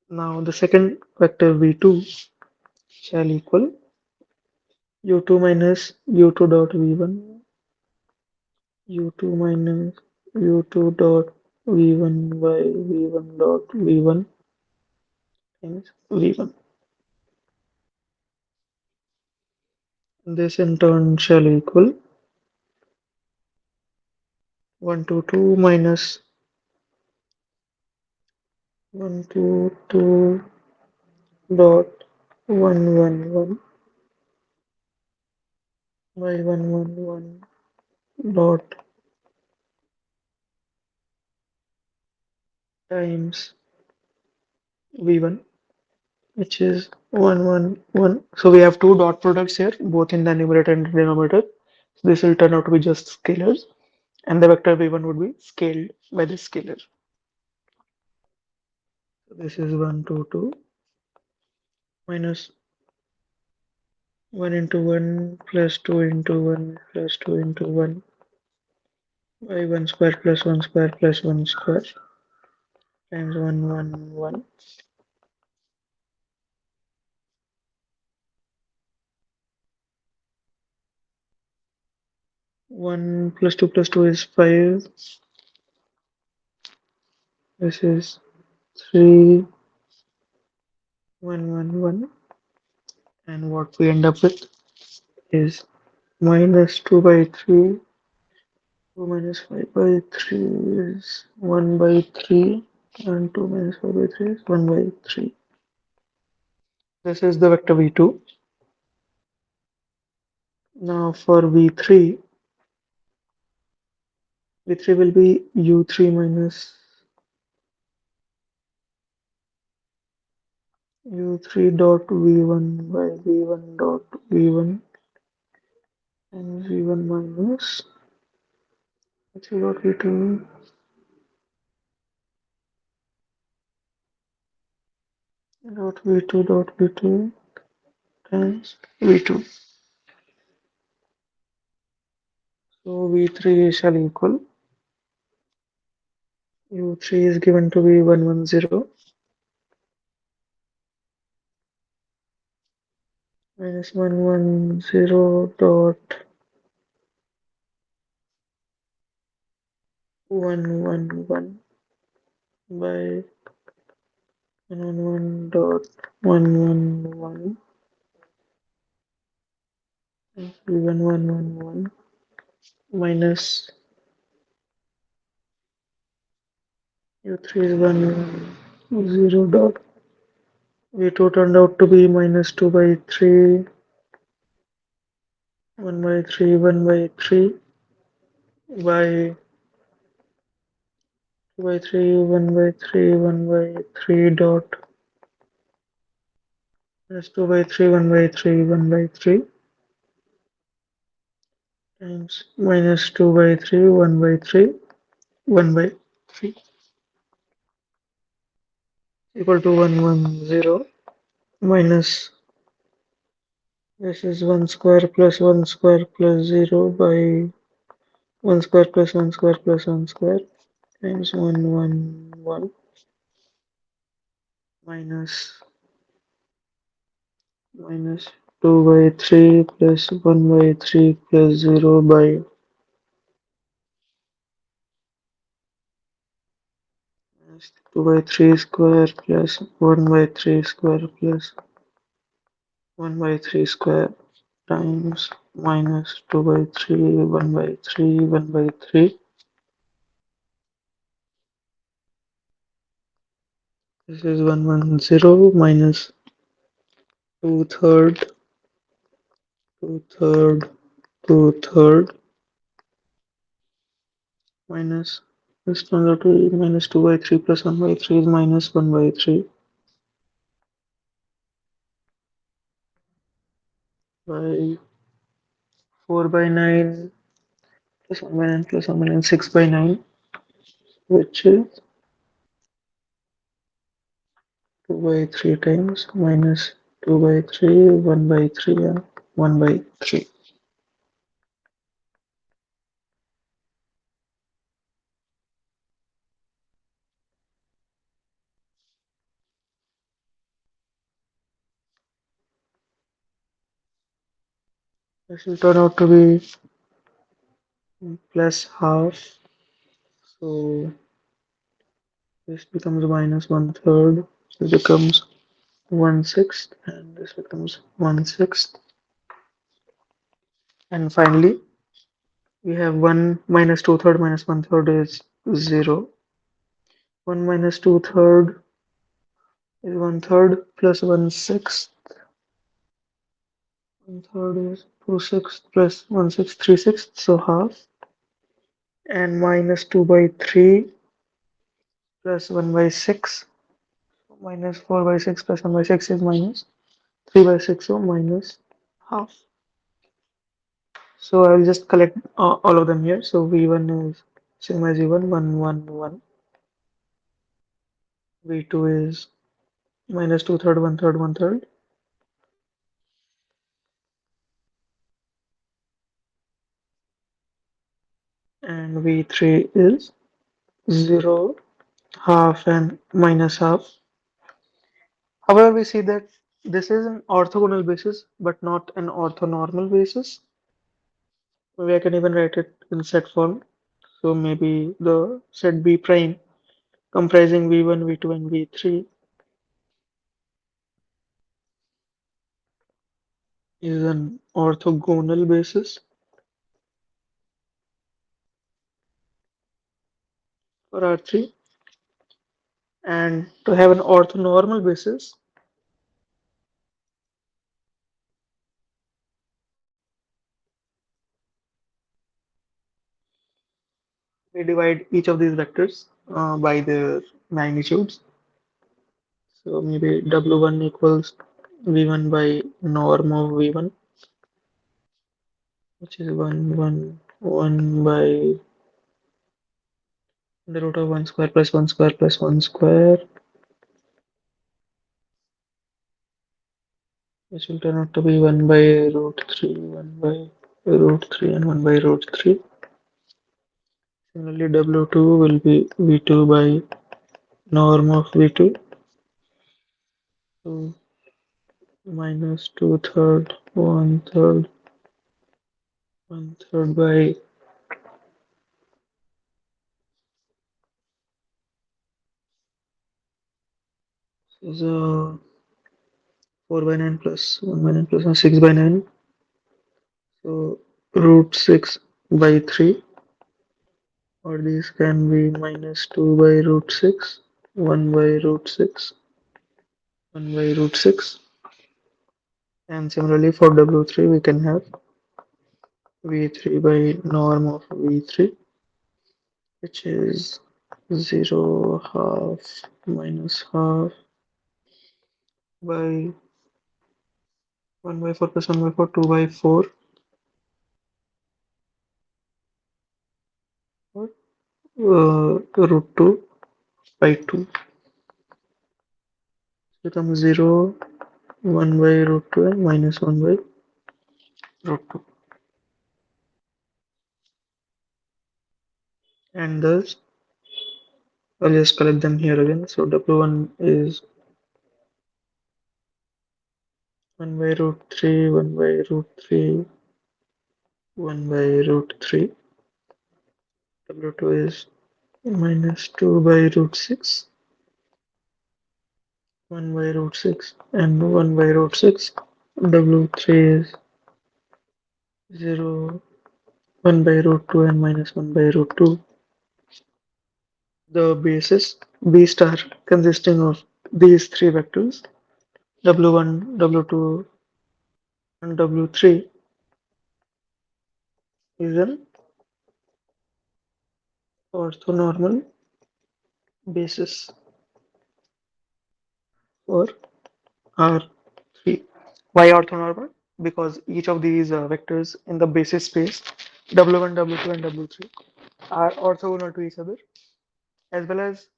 now the second vector v2 shall equal u2 minus u2 dot v1, u2 minus u2 dot v1 by v1 dot v1 times v1. This in turn shall equal 122 minus 122 dot 111 by 111 dot times v1, which is 111. So we have two dot products here, both in the numerator and denominator. So this will turn out to be just scalars, and the vector v1 would be scaled by this scalar. So this is 122 minus 1 into 1 plus 2 into 1 plus 2 into 1 by 1 square plus 1 square plus 1 square times 111. 1 plus 2 plus 2 is 5. This is 3, 111. And what we end up with is minus 2 by 3. 2 minus 5 by 3 is 1 by 3. And 2 minus 5 by 3 is 1 by 3. This is the vector v2. Now for v3, v3 will be u3 minus u3 dot v1 by v1 dot v1 and v1 minus u3 dot v2 dot v2 dot v2 times v2. So v3 shall equal u3 is given to be 110 minus 110 dot 111 by 111 dot 111 v1111 minus u3 is 110 dot v2 turned out to be minus 2 by 3, 1 by 3, 1 by 3 by 2 by 3, 1 by 3, 1 by 3 dot minus 2 by 3, 1 by 3, 1 by 3 times minus 2 by 3, 1 by 3, 1 by 3 equal to 110 minus this is 1 square plus 1 square plus 0 by 1 square plus 1 square plus 1 square times 111 minus minus 2 by 3 plus 1 by 3 plus 0 by minus 2 by 3 square plus 1 by 3 square plus 1 by 3 square times minus 2 by 3, 1 by 3, 1 by 3. This is 110 minus 2 third, 2 third, 2 third minus this turns out to be minus 2 by 3 plus 1 by 3 is minus 1 by 3 by 4 by 9 plus 1 by 9 plus 1 by 9 6 by 9, which is 2 by 3 times minus 2 by 3, 1 by 3 and 1 by 3. This will turn out to be plus half. So this becomes minus 1/3. This becomes 1/6 and this becomes 1/6. And finally, we have 1 minus 2 third minus 1/3 is 0. 1 minus 2 third is 1/3 plus 1/6. 1/3 is 2/6 plus 1/6 3/6, so half. And minus 2 by 3 plus 1 by 6 minus 4 by 6 plus 1 by 6 is minus 3 by 6, so minus half. So I will just collect all of them here. So V1 is same as V1, 1, 1, 1. V2 is minus 2 third, 1 third, 1 third. And V3 is 0, half, and minus half. However, we see that this is an orthogonal basis, but not an orthonormal basis. Maybe I can even write it in set form. So maybe the set B prime comprising V1, V2, and V3 is an orthogonal basis for R3. And to have an orthonormal basis, we divide each of these vectors by their magnitudes. So maybe W1 equals V1 by norm of V1, which is 1, 1, 1 by the root of 1 square plus 1 square plus 1 square, which will turn out to be 1 by root 3, 1 by root 3, and 1 by root 3. Similarly, W2 will be V2 by norm of V2. So minus 2 third, 1 third, 1 third by is 4 by 9 plus 1 by 9 plus 1, 6 by 9. So root 6 by 3, or these can be minus 2 by root 6, 1 by root 6, 1 by root 6. And similarly for W3, we can have V3 by norm of V3, which is 0, half, minus half by 1 by 4 plus 1 by 4, 2 by 4, or root 2 by 2. Becomes 0, 1 by root 2 and minus 1 by root 2. And thus, I'll just collect them here again. So W1 is 1 by root 3, 1 by root 3, 1 by root 3. W2 is minus 2 by root 6, 1 by root 6, and 1 by root 6. W3 is 0, 1 by root 2 and minus 1 by root 2. The basis B star consisting of these three vectors W1, W2, and W3 is an orthonormal basis for R3. Why orthonormal? Because each of these vectors in the basis space W1, W2, and W3 are orthogonal to each other, as well as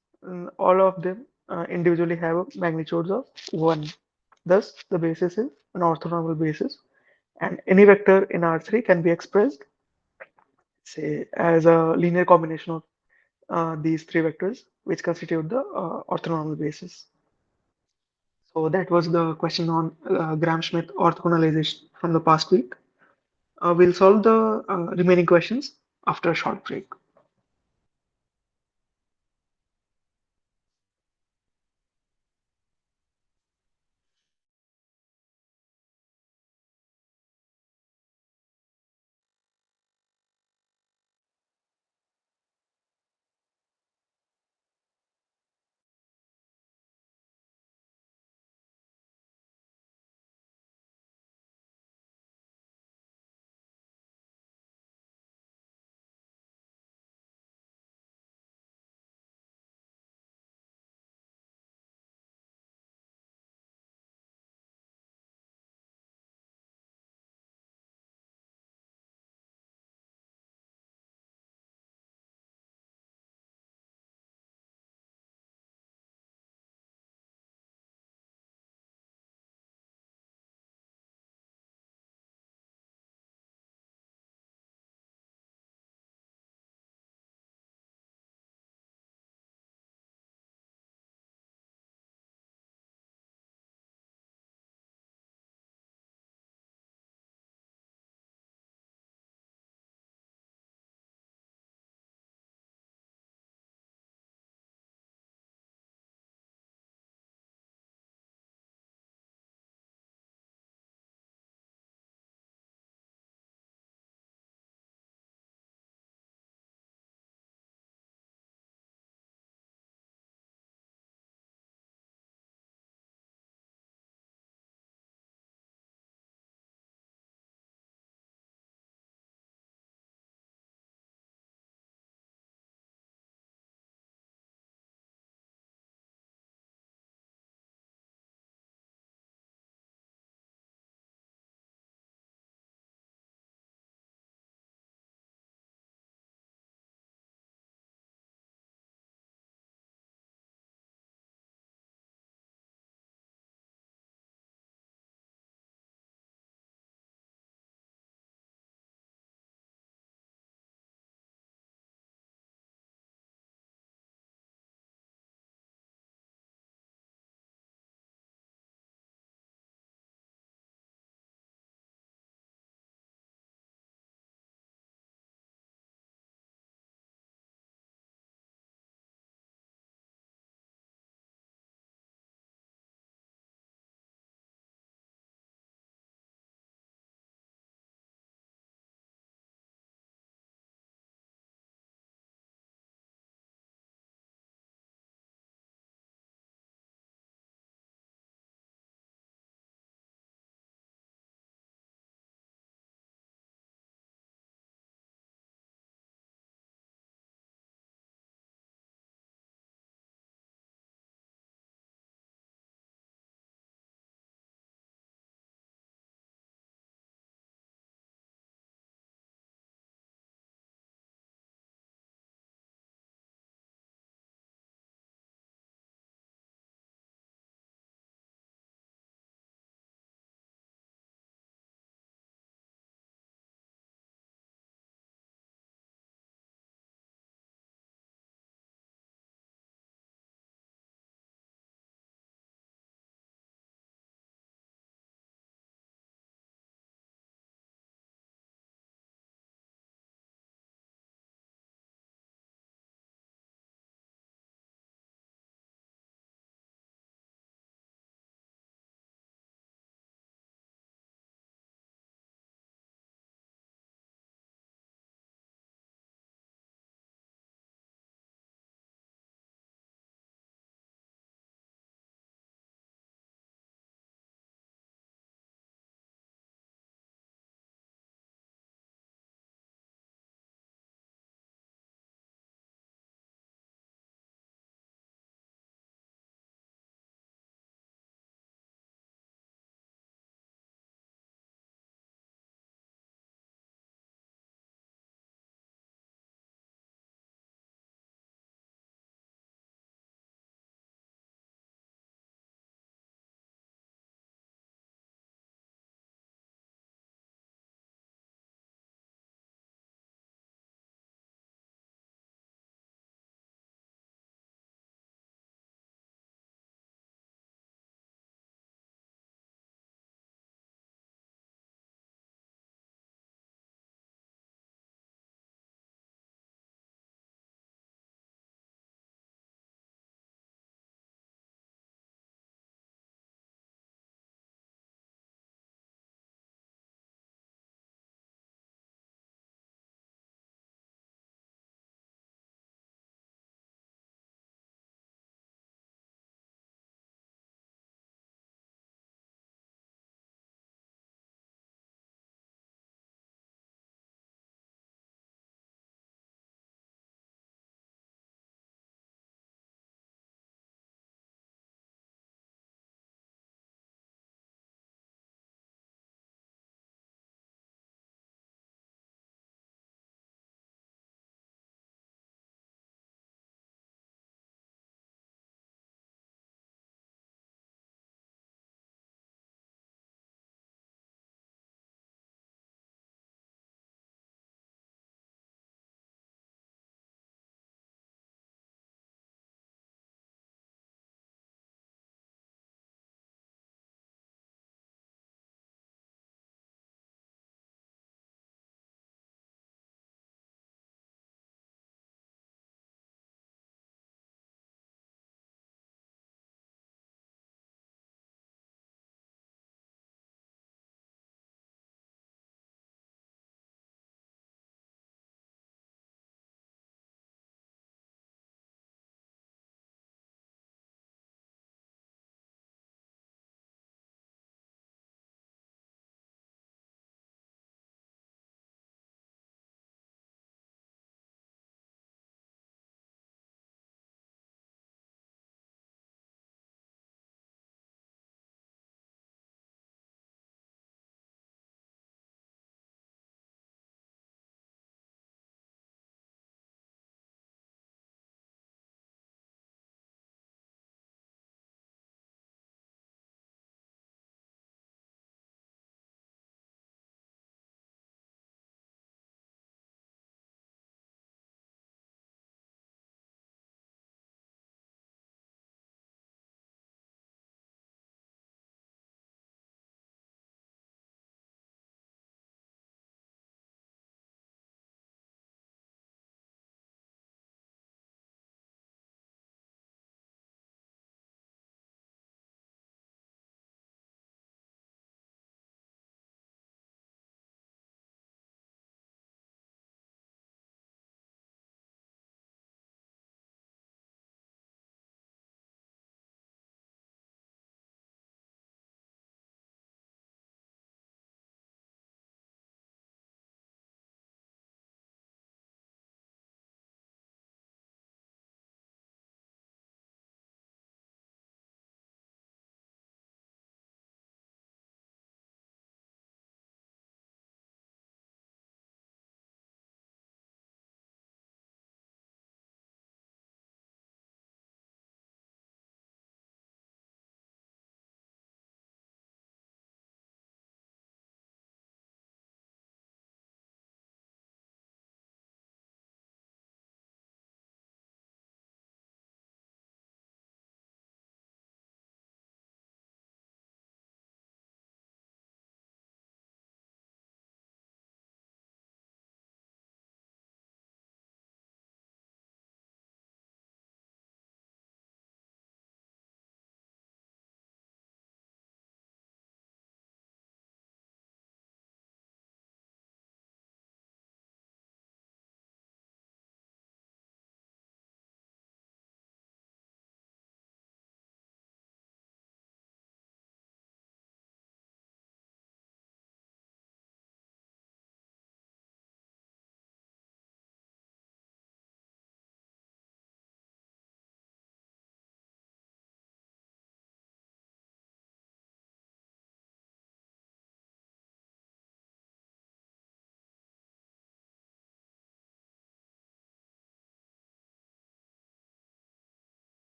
all of them individually have magnitudes of 1. Thus, the basis is an orthonormal basis, and any vector in R3 can be expressed, say, as a linear combination of these three vectors, which constitute the orthonormal basis. So that was the question on Gram-Schmidt orthogonalization from the past week. We'll solve the remaining questions after a short break.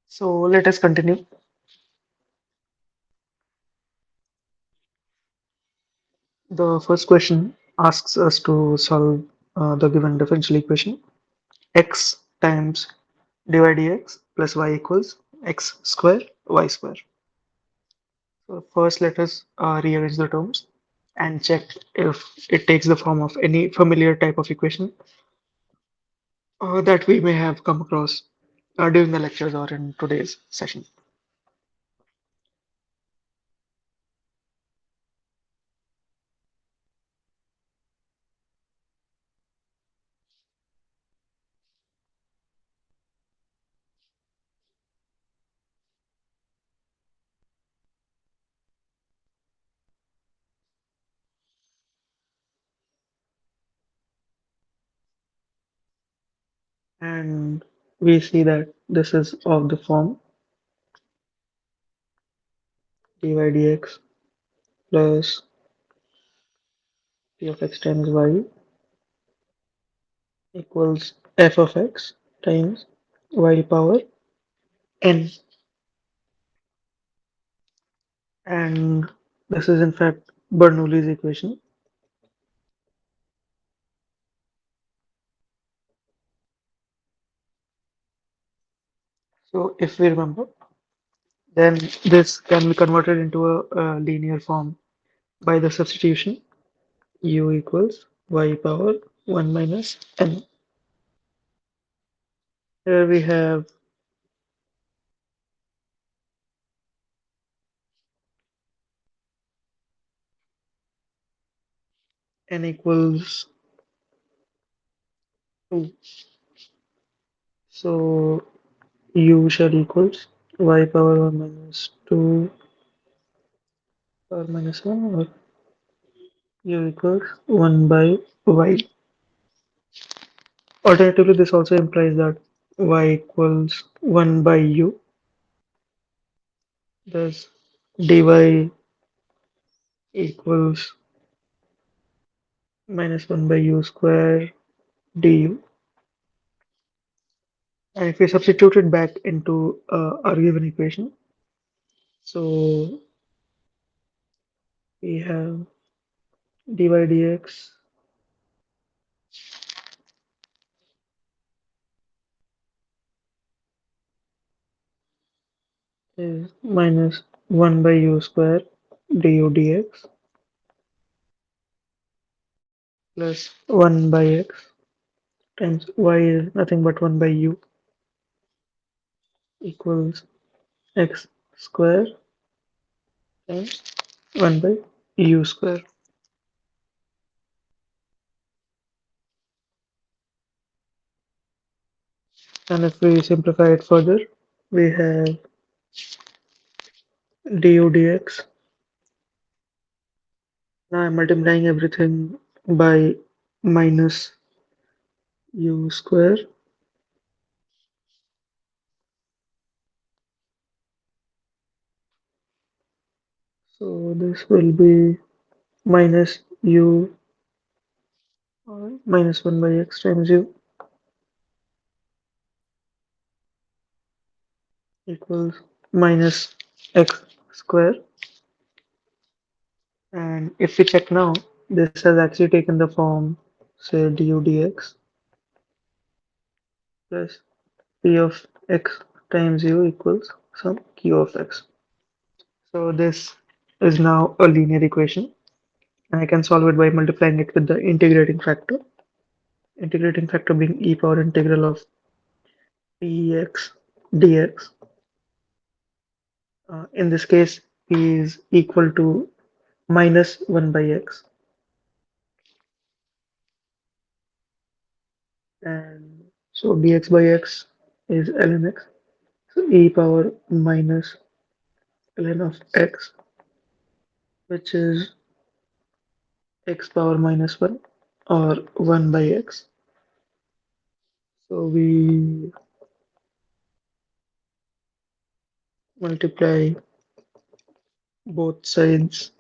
So let us continue. The first question asks us to solve the given differential equation x times dy dx plus y equals x square y square. So first let us rearrange the terms and check if it takes the form of any familiar type of equation that we may have come across during the lectures or in today's session. And we see that this is of the form dy dx plus p of x times y equals f of x times y power n. And this is in fact Bernoulli's equation. So if we remember, then this can be converted into a linear form by the substitution u equals y power 1 minus n. Here we have n equals 2. So u shall equals y power 1 minus 2 power minus 1 or u equals 1 by y. Alternatively, this also implies that y equals 1 by u. Thus, dy equals minus 1 by u square du. And if we substitute it back into our given equation, so we have dy dx is minus 1 by u square du dx plus 1 by x times y is nothing but 1 by u equals x square times 1 by u square. And if we simplify it further, we have du dx. Now I'm multiplying everything by minus u square. So this will be minus u minus 1 by x times u equals minus x square. And if we check now, this has actually taken the form, say, du dx plus p of x times u equals some q of x. So this is now a linear equation, and I can solve it by multiplying it with the integrating factor. Integrating factor being e power integral of px dx. In this case, p is equal to minus 1 by x, and so dx by x is ln x. So e power minus ln of x, which is x power minus 1 or 1 by x. So we multiply both sides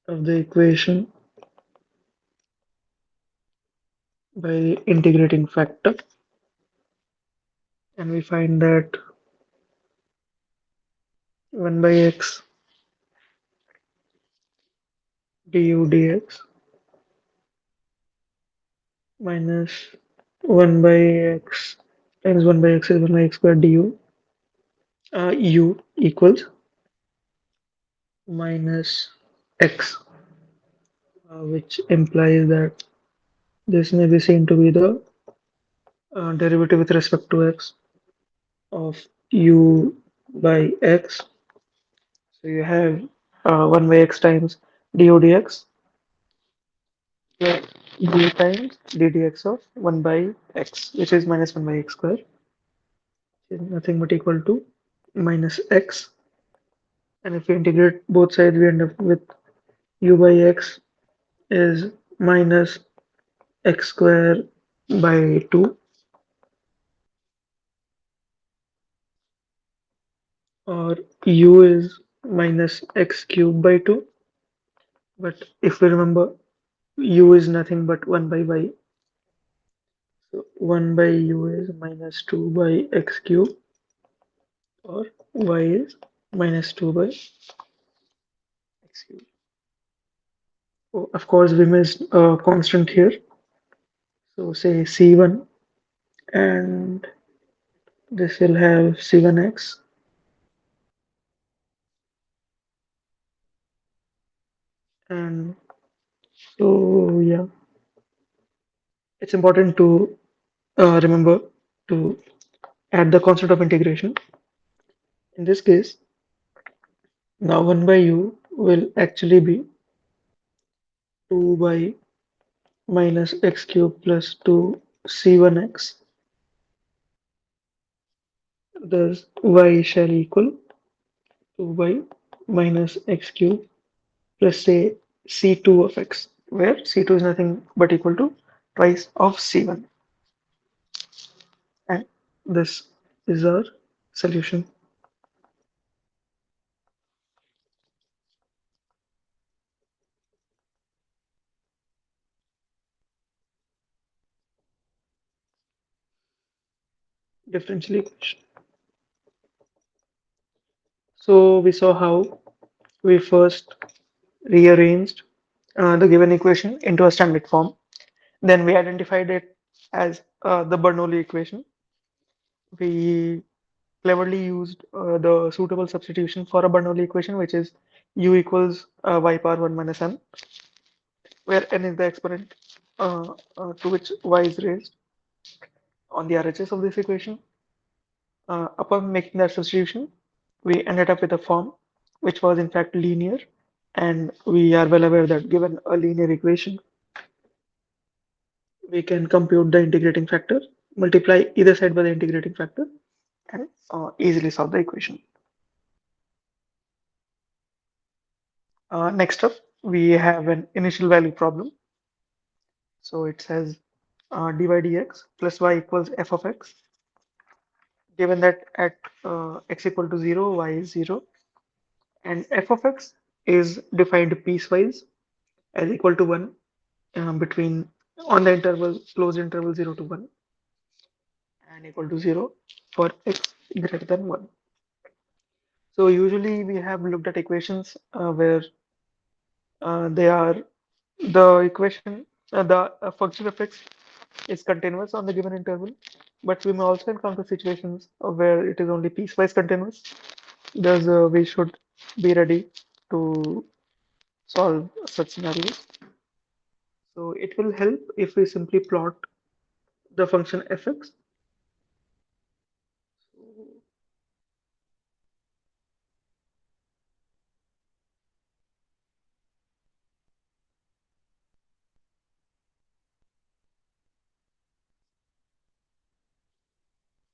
of the equation by integrating factor, and we find that 1 by x du dx minus 1 by x times 1 by x is 1 by x squared du u equals minus x, which implies that this may be seen to be the derivative with respect to x of u by x. So you have 1 by x times du dx plus u times ddx of 1 by x, which is minus 1 by x square, which is nothing but equal to minus x. And if we integrate both sides, we end up with u by x is minus x square by 2, or u is minus x cubed by 2. But if we remember, u is nothing but 1 by y. So 1 by u is minus 2 by x cubed, or y is minus 2 by x cubed. Oh, of course, we missed a constant here. So say c1, and this will have c1x, and so yeah, it's important to remember to add the constant of integration. In this case, now 1 by u will actually be 2 by minus x cubed plus 2 c1x. Thus y shall equal 2 by minus x cubed plus say c2 of x, where c2 is nothing but equal to twice of c1. And this is our solution. Differential equation. So we saw how we first rearranged the given equation into a standard form. Then we identified it as the Bernoulli equation. We cleverly used the suitable substitution for a Bernoulli equation, which is u equals y power 1 minus n, where n is the exponent to which y is raised on the RHS of this equation. Upon making that substitution, we ended up with a form which was in fact linear, and we are well aware that given a linear equation, we can compute the integrating factor, multiply either side by the integrating factor, and easily solve the equation. Next up, we have an initial value problem. So it says dy dx plus y equals f of x, given that at x equal to 0, y is 0, and f of x is defined piecewise as equal to 1 between on the interval closed interval 0 to 1 and equal to 0 for x greater than 1. So usually we have looked at equations where they are the equation the function of x is continuous on the given interval, but we may also encounter situations where it is only piecewise continuous. Thus, we should be ready to solve such scenarios. So it will help if we simply plot the function fx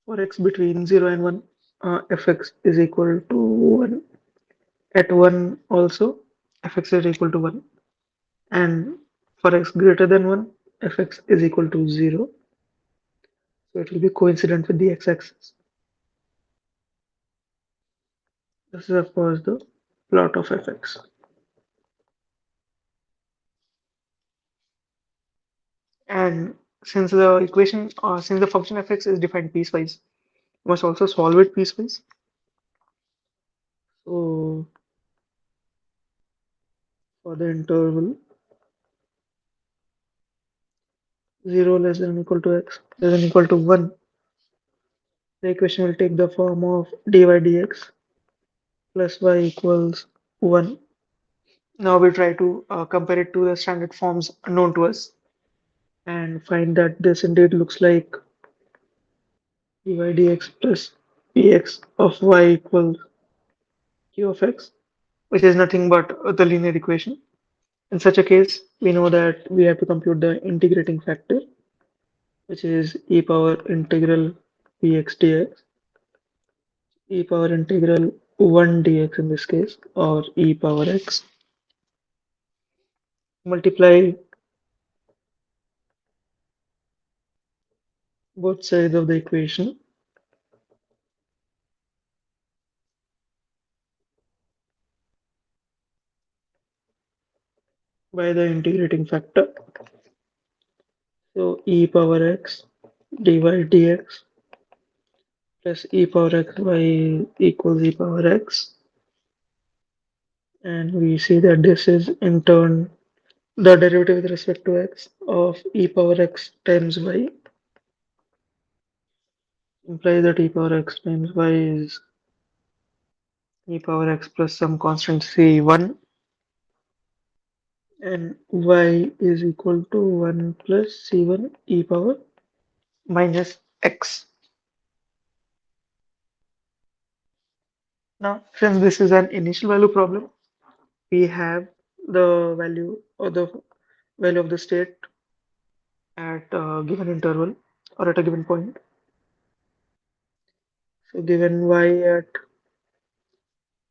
for x between 0 and 1. Fx is equal to 1. At 1 also, fx is equal to 1. And for x greater than 1, fx is equal to 0. So it will be coincident with the x-axis. This is of course the plot of fx. And since the function fx is defined piecewise, you must also solve it piecewise. So for the interval 0 less than or equal to x less than or equal to 1, the equation will take the form of dy dx plus y equals 1. Now we try to compare it to the standard forms known to us and find that this indeed looks like dy dx plus px of y equals q of x, which is nothing but the linear equation. In such a case, we know that we have to compute the integrating factor, which is e power integral px dx, e power integral 1 dx in this case, or e power x, multiply both sides of the equation by the integrating factor. So e power x dy dx plus e power x y equals e power x. And we see that this is in turn the derivative with respect to x of e power x times y, implies that e power x times y is e power x plus some constant c1, and y is equal to 1 plus c1 e power minus x. Now, since this is an initial value problem, we have the value or the value of the state at a given interval or at a given point. So given y at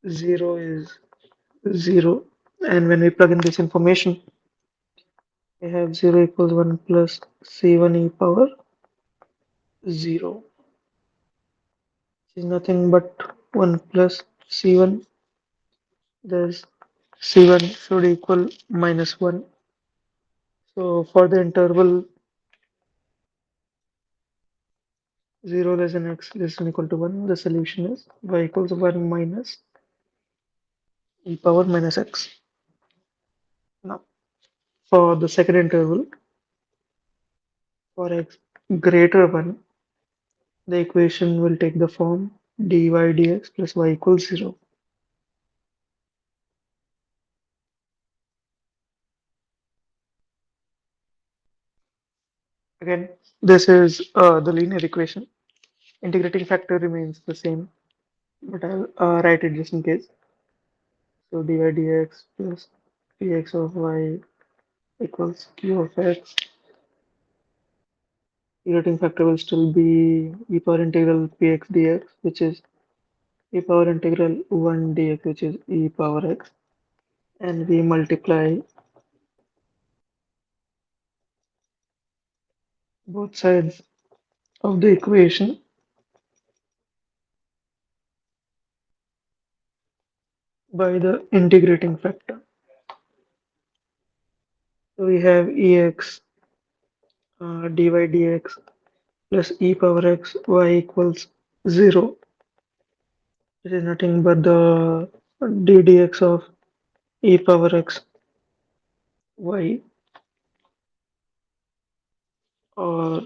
0 is 0, and when we plug in this information, we have 0 equals 1 plus c1 e power 0, which is nothing but 1 plus c1. Thus c1 should equal minus 1. So for the interval 0 less than x less than equal to 1, the solution is y equals 1 minus e power minus x. Now, for the second interval, for x greater 1, the equation will take the form dy dx plus y equals 0. Again, this is the linear equation. Integrating factor remains the same, but I'll write it just in case. So dy dx plus px of y equals q of x. Integrating factor will still be e power integral px dx, which is e power integral 1 dx, which is e power x. And we multiply both sides of the equation by the integrating factor. So we have ex dy dx plus e power x y equals 0. This is nothing but the d dx of e power x y, or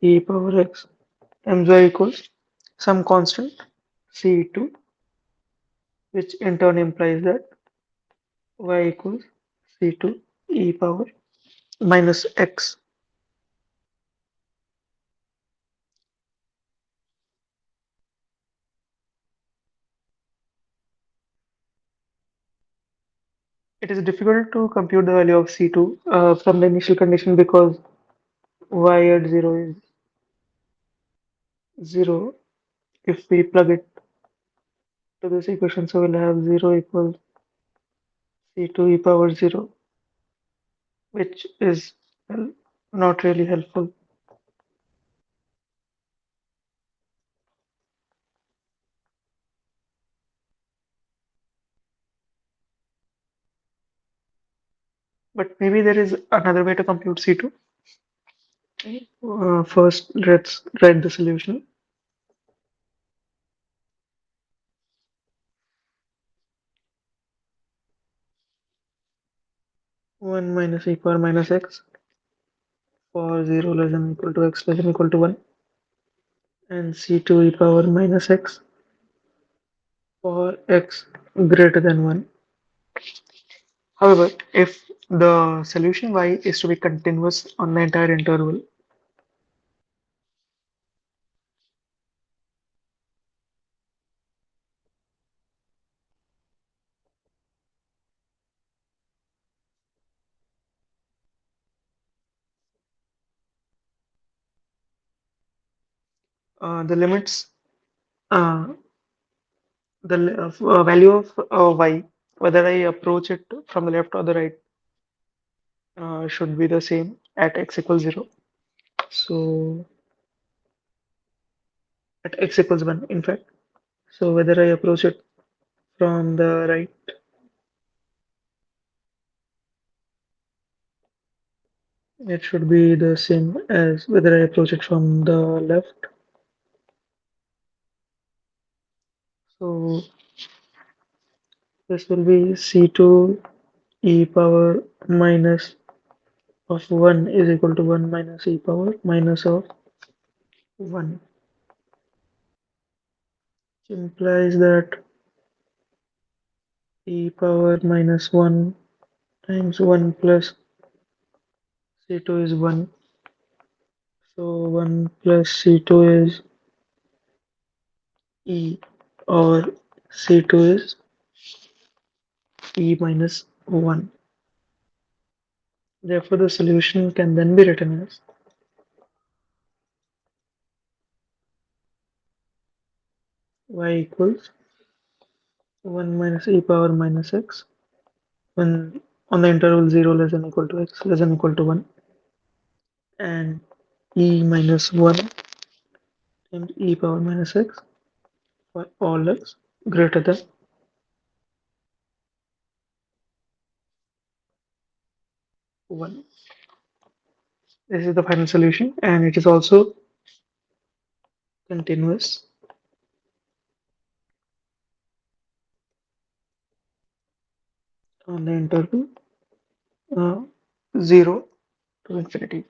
e power x mz equals some constant c2, which in turn implies that y equals c2 e power minus x. It is difficult to compute the value of c2 from the initial condition because y at 0 is 0. If we plug it to this equation, so we'll have 0 equals c2 e power 0, which is, well, not really helpful. But maybe there is another way to compute C2. First, let's write the solution. 1 minus e power minus x for 0 less than or equal to x less than or equal to 1, and c2 e power minus x for x greater than 1. However, if the solution y is to be continuous on the entire interval, the limits, uh, the value of y, whether I approach it from the left or the right, should be the same at x equals 0. So at x equals 1, in fact. So whether I approach it from the right, it should be the same as whether I approach it from the left. So this will be c2 e power minus of 1 is equal to 1 minus e power minus of 1, which implies that e power minus 1 times 1 plus c2 is 1. So 1 plus c2 is e, or c2 is e minus 1. Therefore, the solution can then be written as y equals 1 minus e power minus x when on the interval 0 less than or equal to x less than or equal to 1, and e minus 1 times e power minus x for all x greater than 1. This is the final solution, and it is also continuous on the interval uh, 0 to infinity.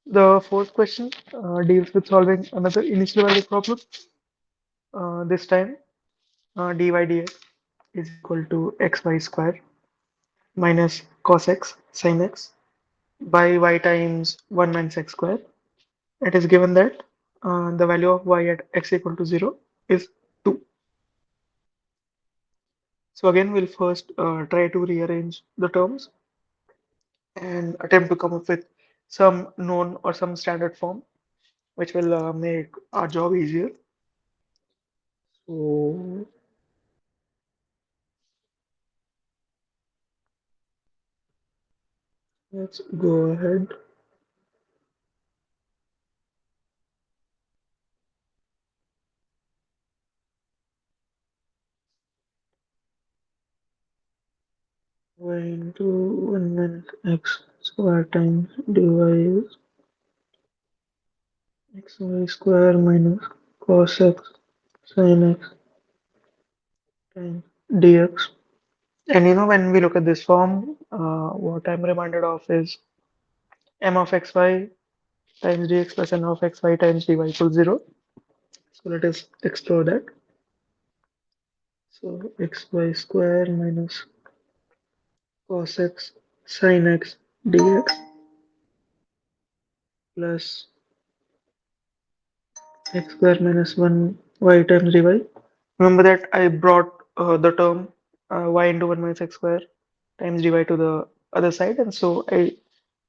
The fourth question deals with solving another initial value problem. This time, dy dx is equal to xy square minus cos x sin x by y times 1 minus x square. It is given that the value of y at x equal to 0 is 2. So again, we'll first try to rearrange the terms and attempt to come up with some known or some standard form, which will make our job easier. So let's go ahead. Y into 1 minus x square times dy is xy square minus cos x sin x times dx. And when we look at this form, what I'm reminded of is m of xy times dx plus n of xy times dy equals 0. So let us explore that. So xy square minus cos x sin x dx plus x square minus 1 y times dy. Remember that I brought the term y into 1 minus x square times dy to the other side, and so I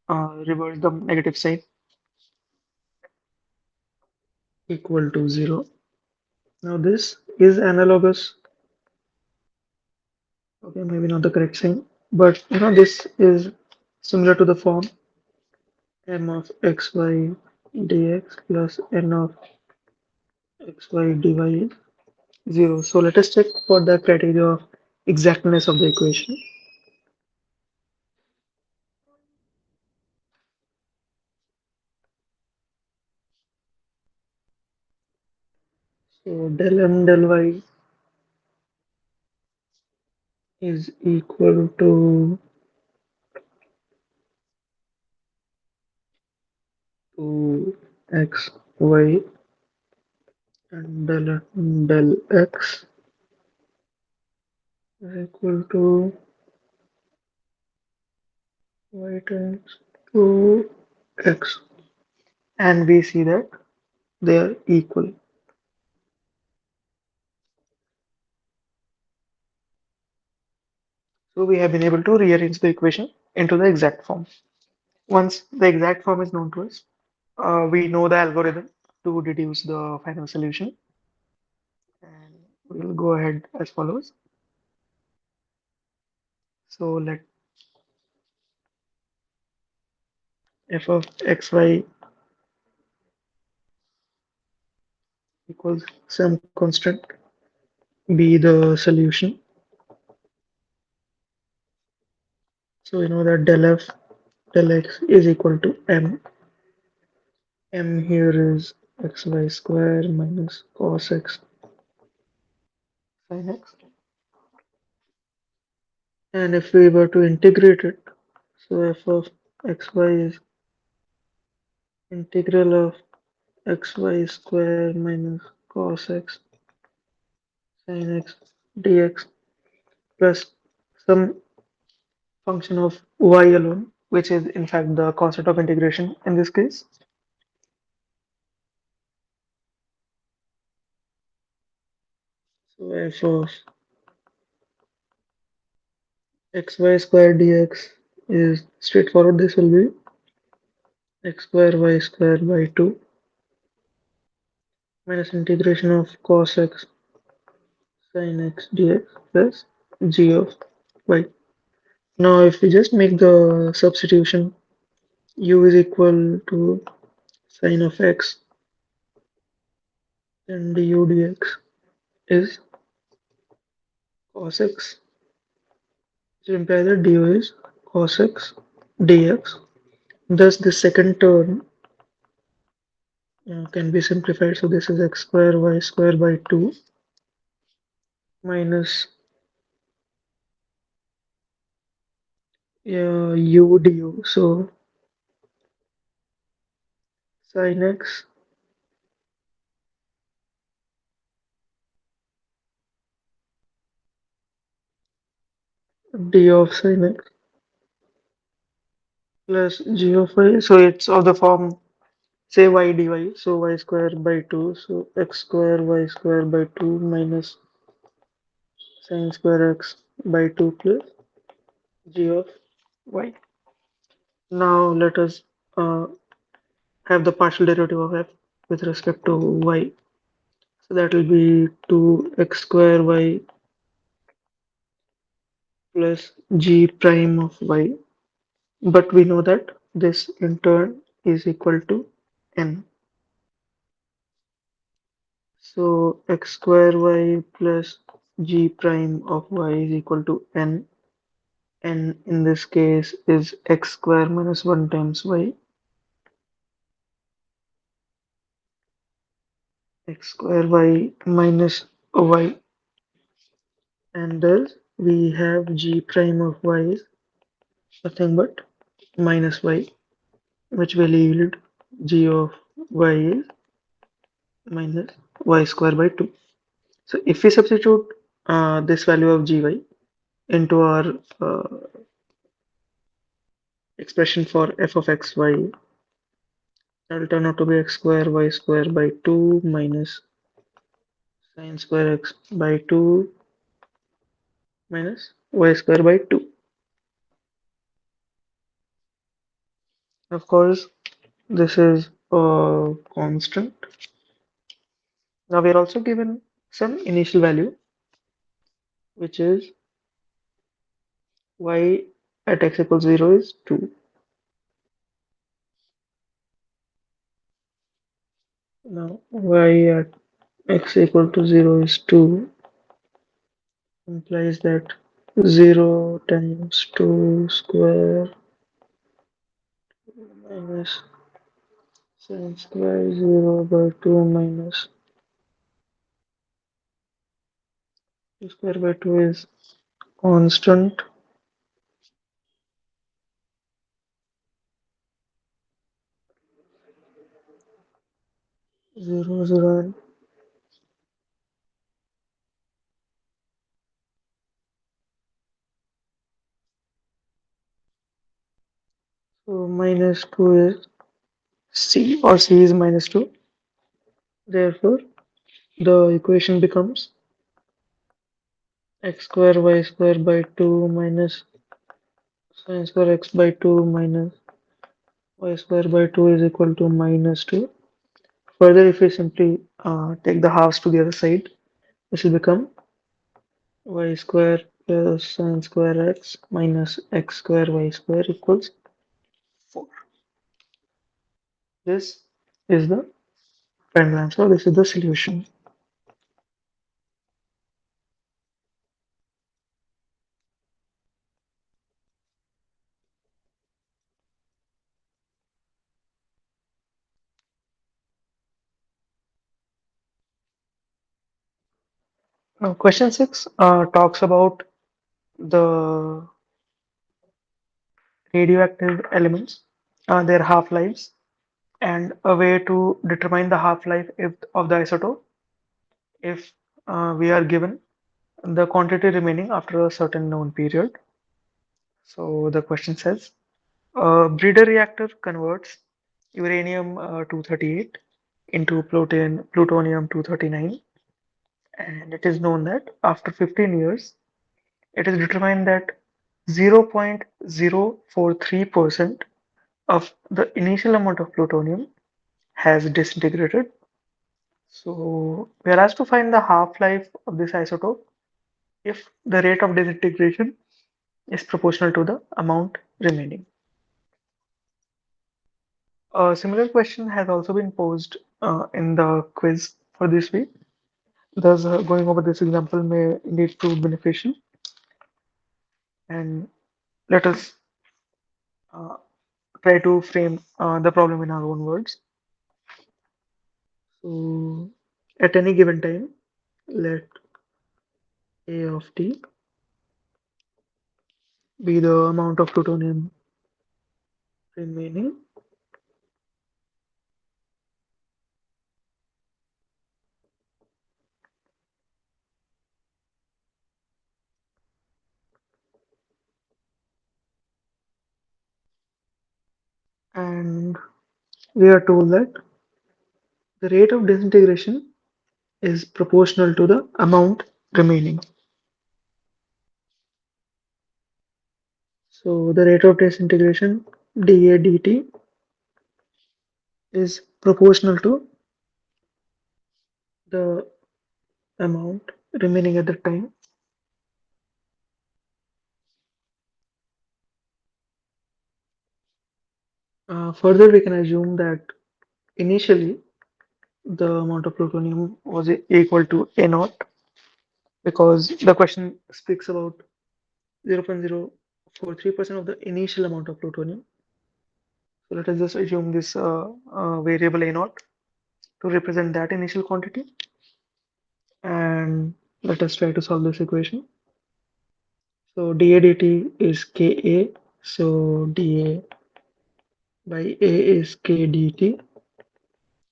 reversed the negative sign equal to 0. Now this is analogous, okay, maybe not the correct sign, but this is similar to the form m of xy dx plus n of xy dy. 0. So let us check for the criteria of exactness of the equation. So del m del y is equal to 2xy and del x is equal to y times 2x. And we see that they are equal. So we have been able to rearrange the equation into the exact form. Once the exact form is known to us, we know the algorithm to deduce the final solution. And we'll go ahead as follows. So let f of xy equals some constant be the solution. So we know that del f del x is equal to m. M here is xy square minus cos x sin x. And if we were to integrate it, so f of xy is integral of xy square minus cos x sin x dx plus some function of y alone, which is in fact the constant of integration in this case. So f of xy square dx is straightforward. This will be x square y square by 2 minus integration of cos x sin x dx plus g of y. Now if we just make the substitution, u is equal to sin of x, then du dx is cos x, which implies that du is cos x dx. Thus the second term can be simplified. So this is x square y square by 2 minus u du. So sin x d of sin x plus g of y. So it's of the form say y dy. So y square by 2. So x square y square by 2 minus sin square x by 2 plus g of y. Now let us uh, have the partial derivative of f with respect to y. So that will be 2x square y plus g prime of y. But we know that this in turn is equal to n. So x square y plus g prime of y is equal to n. N in this case is x square minus 1 times y. X square y minus y. And thus we have g prime of y is nothing but minus y, which will yield g of y is minus y square by 2. So if we substitute this value of gy into our expression for f of xy, that will turn out to be x square y square by 2 minus sin square x by 2 minus y square by 2. Of course, this is a constant. Now we are also given some initial value, which is y at x equals 0 is 2. Now y at x equal to 0 is 2 implies that 0 times 2 square minus sin square 0 by 2 minus 2 square by 2 is constant 0 0. So minus 2 is c, or c is minus 2. Therefore, the equation becomes x square y square by 2 minus sin square x by 2 minus y square by 2 is equal to minus 2. Further, if we simply take the halves to the other side, this will become y square plus sin square x minus x square y square equals 4. This is the final answer. This is the solution. Now, question 6 talks about the radioactive elements, their half-lives, and a way to determine the half-life of the isotope if we are given the quantity remaining after a certain known period. So the question says, a breeder reactor converts uranium 238 into plutonium 239, and it is known that after 15 years, it is determined that 0.043% of the initial amount of plutonium has disintegrated. So we are asked to find the half-life of this isotope if the rate of disintegration is proportional to the amount remaining. A similar question has also been posed in the quiz for this week. Thus, going over this example may indeed prove beneficial. And let us uh, try to frame the problem in our own words. So, at any given time, let A of t be the amount of plutonium remaining, and we are told that the rate of disintegration is proportional to the amount remaining. So the rate of disintegration dA dt is proportional to the amount remaining at the time. Further, we can assume that initially the amount of plutonium was equal to A naught, because the question speaks about 0.043% of the initial amount of plutonium. So let us just assume this variable A naught to represent that initial quantity, and let us try to solve this equation. So dA dt is Ka, so dA by A is K dt.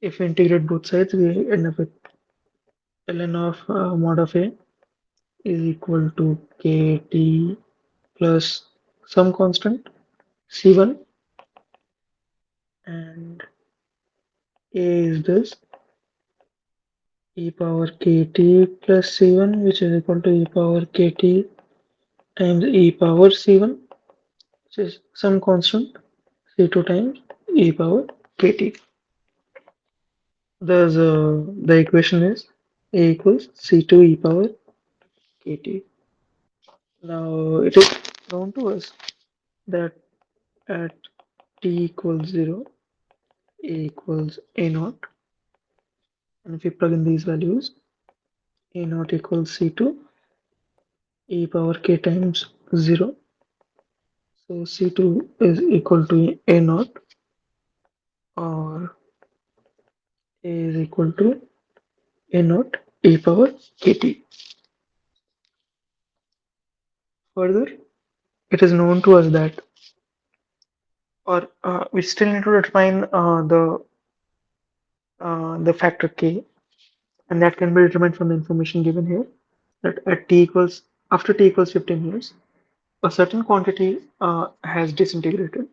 If we integrate both sides, we end up with ln of mod of A is equal to Kt plus some constant C1, and A is this e power Kt plus C1, which is equal to e power Kt times e power C1, which is some constant C2 times e power Kt. Thus, the equation is A equals C2 e power Kt. Now, it is known to us that at t equals 0, A equals A naught, And if we plug in these values, A naught equals C2 e power k times 0. So C2 is equal to A naught, or A is equal to A naught e power kt. Further, it is known to us that, or we still need to define the factor k, and that can be determined from the information given here. That at t equals after t equals 15 years, a certain quantity has disintegrated.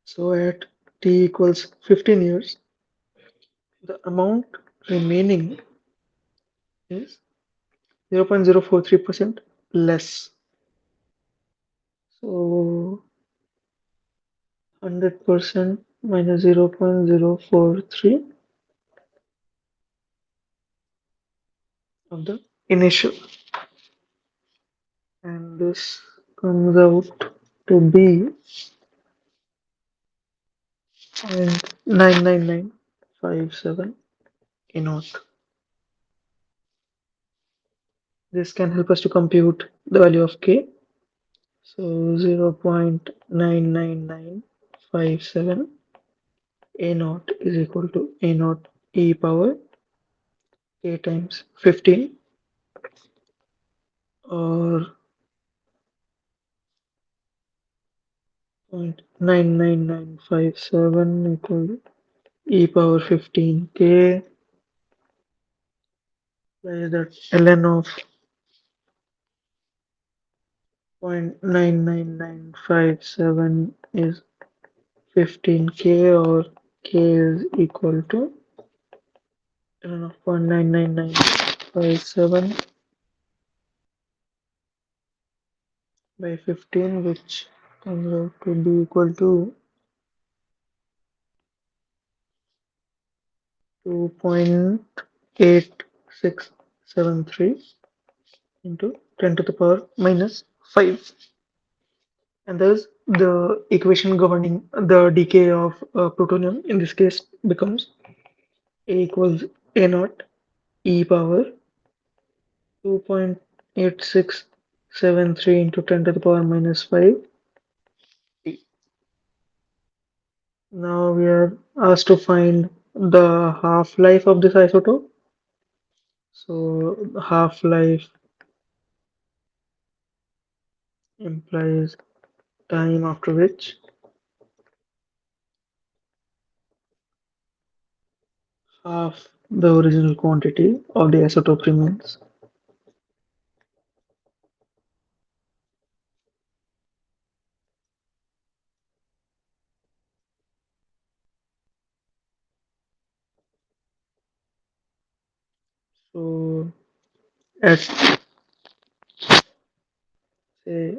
So at t equals 15 years, the amount remaining is 0.043% less. So 100% minus 0.043 of the initial, and this comes out to be 0.99957 a naught. This can help us to compute the value of k. So 0.99957 a naught is equal to a naught e power k times 15, or 0.99957 equal to e power 15k by that ln of 0.99957 is 15k, or k is equal to ln of 0.99957 by 15, which comes out to be equal to 2.8673 into 10 to the power minus 5. And thus the equation governing the decay of plutonium in this case becomes A equals A naught e power 2.8673 into 10 to the power minus 5 t. Now we are asked to find the half-life of this isotope. So half-life implies time after which half the original quantity of the isotope remains. So at say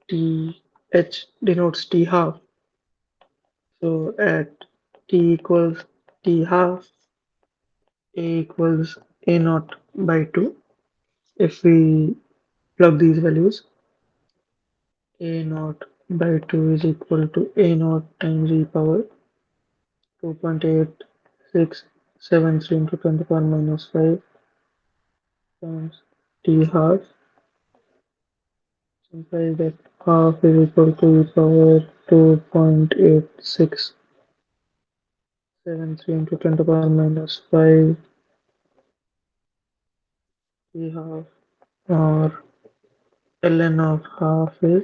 t, h denotes t half. So at t equals t half, a equals a naught by 2. If we plug these values, a naught by 2 is equal to a naught times e power 2.8673 into 10 to the power minus 5 times t half, implies that half is equal to e power 2.8673 into 10 to the power minus 5 t half, or ln of half is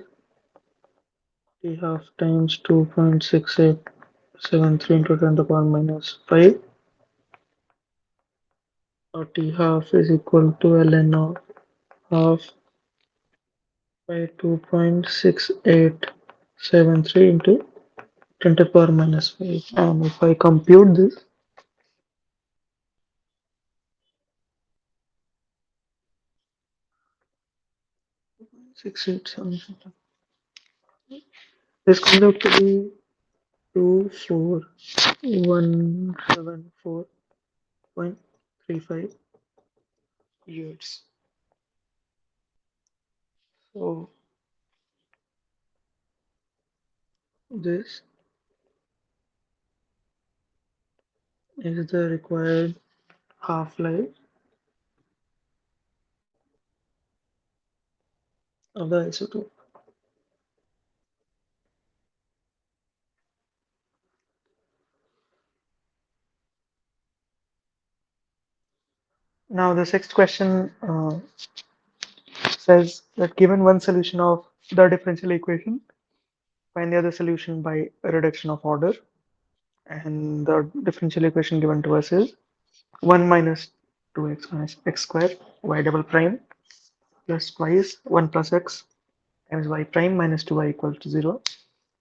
t half times 2.6873 into 10 to the power minus 5, or t half is equal to ln of half by 2.6873 into 10 to the power minus 5. And if I compute this, 687, this comes out to be 24174.35 years. So this is the required half-life of the isotope. Now the sixth question says that given one solution of the differential equation, find the other solution by a reduction of order. And the differential equation given to us is 1 minus 2x minus x square y double prime plus twice 1 plus x times y prime minus 2y equals to 0.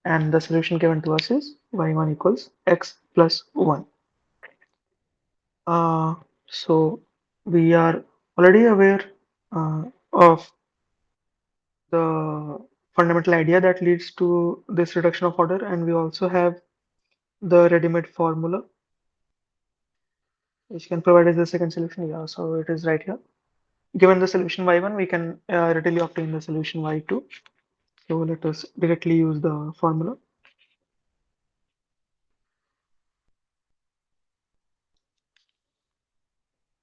And the solution given to us is y1 equals x plus 1. Uh, so we are already aware of the fundamental idea that leads to this reduction of order, and we also have the ready-made formula which can provide us the second solution. Yeah, so it is right here. Given the solution y1, we can readily obtain the solution y2. So let us directly use the formula.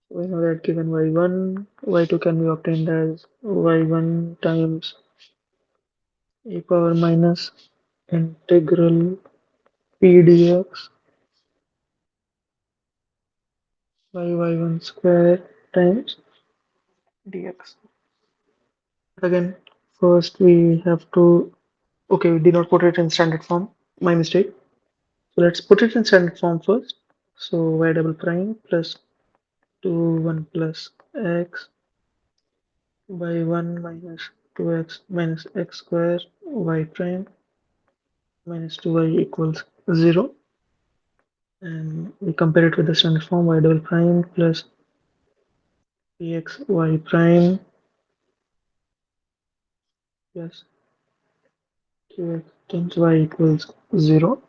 We know that given y1, y2 can be obtained as y1 times e power minus integral p dx by y1 square times dx. Again, first we have to, okay, we did not put it in standard form, my mistake. So let's put it in standard form first. So y double prime plus 2 1 plus x by 1 minus 2x minus x square y prime minus 2y equals 0. And we compare it with the standard form y double prime plus px y prime plus qx times y equals 0.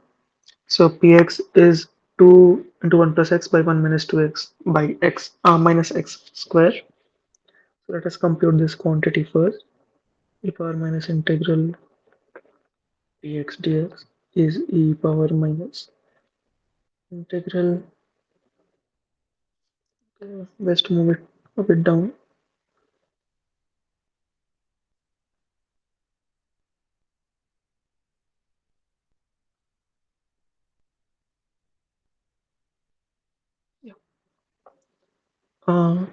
So px is 2 into 1 plus x by 1 minus 2x by x minus x square. So let us compute this quantity first. E power minus integral dx dx is e power minus integral, best move it a bit down. Yeah. Uh,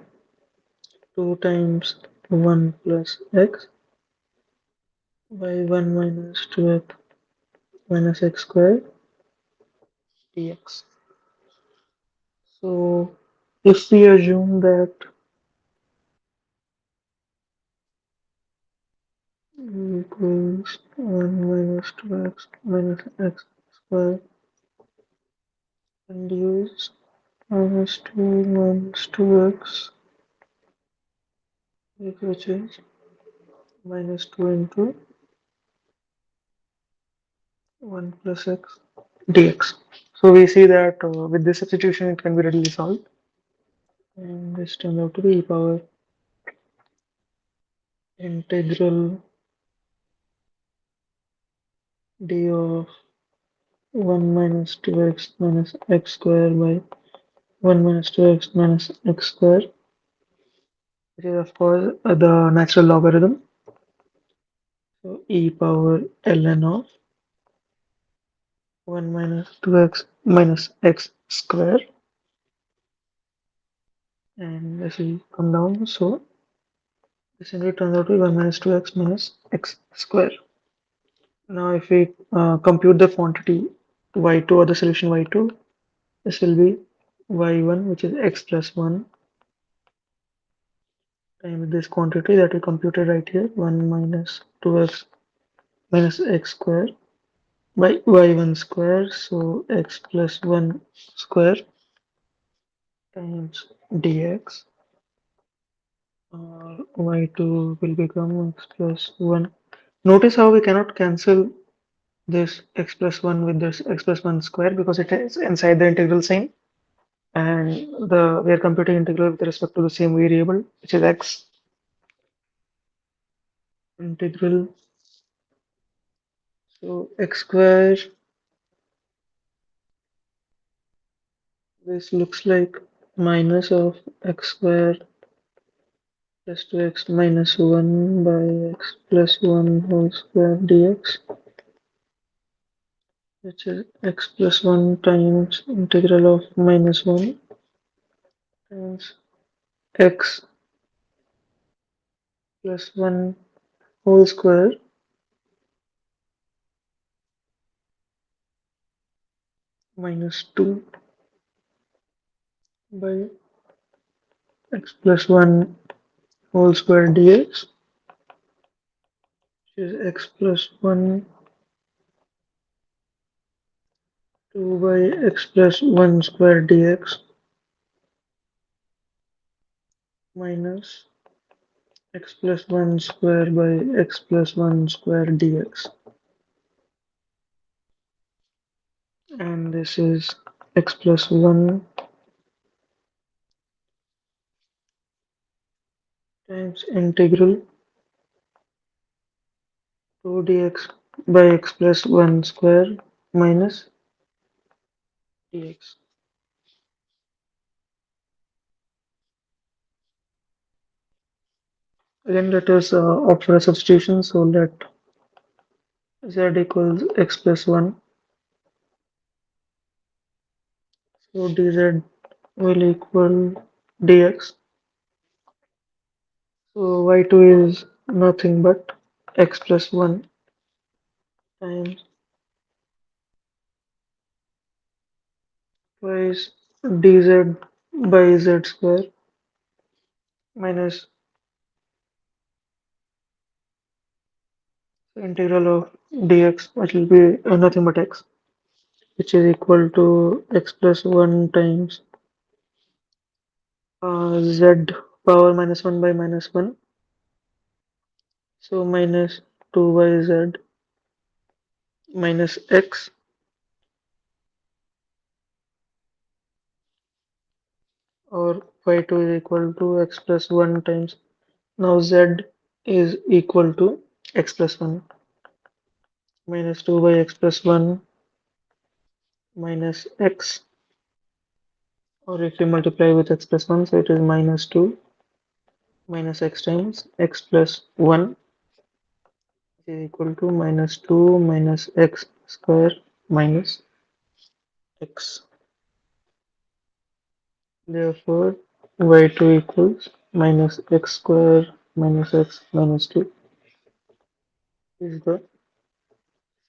2 times 1 plus x by 1 minus 2x minus x squared dx. So if we assume that equals 1 minus 2x minus x squared and use minus 2 minus 2x, which is minus 2 into 1 plus x dx. So we see that with this substitution it can be readily solved, and this turns out to be e power integral d of 1 minus 2x minus x square by 1 minus 2x minus x square, which is of course the natural logarithm. So e power ln of 1 minus 2x minus x square, and this will come down. So this simply turns out to be 1 minus 2x minus x square. Now if we compute the quantity y2 or the solution y2, this will be y1, which is x plus 1 times this quantity that we computed right here, 1 minus 2x minus x square by y1 square, so x plus 1 square times dx, or y2 will become x plus 1. Notice how we cannot cancel this x plus 1 with this x plus 1 square because it is inside the integral sign, and we are computing integral with respect to the same variable, which is x. Integral, so x square This looks like minus of x squared plus 2x minus 1 by x plus 1 whole square dx, which is x plus 1 times integral of minus 1 times x plus 1 whole square minus 2 by x plus 1 whole square dx, which is x plus 1 2 by x plus 1 square dx minus x plus 1 square by x plus 1 square dx. And this is x plus 1 times integral 2 dx by x plus 1 square minus dx. Again, let us opt for a substitution, so let z equals x plus 1. So dz will equal dx. So y2 is nothing but x plus 1 times twice dz by z square minus integral of dx, which will be nothing but x, which is equal to x plus 1 times z power minus 1 by minus 1. So minus 2 by z minus x, or y2 is equal to x plus 1 times. Now z is equal to x plus 1 minus 2 by x plus 1 minus x, or if you multiply with x plus 1, so it is minus 2 minus x times x plus 1 is equal to minus 2 minus x square minus x. Therefore, y2 equals minus x square minus x minus 2 is the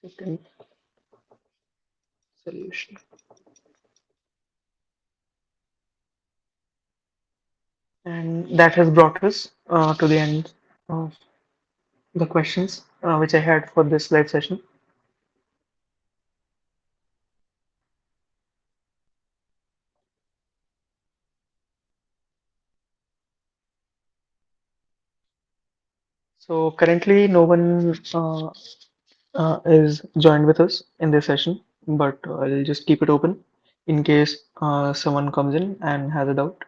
second solution. And that has brought us to the end of the questions which I had for this live session. So currently, no one is joined with us in this session, but I'll just keep it open in case someone comes in and has a doubt.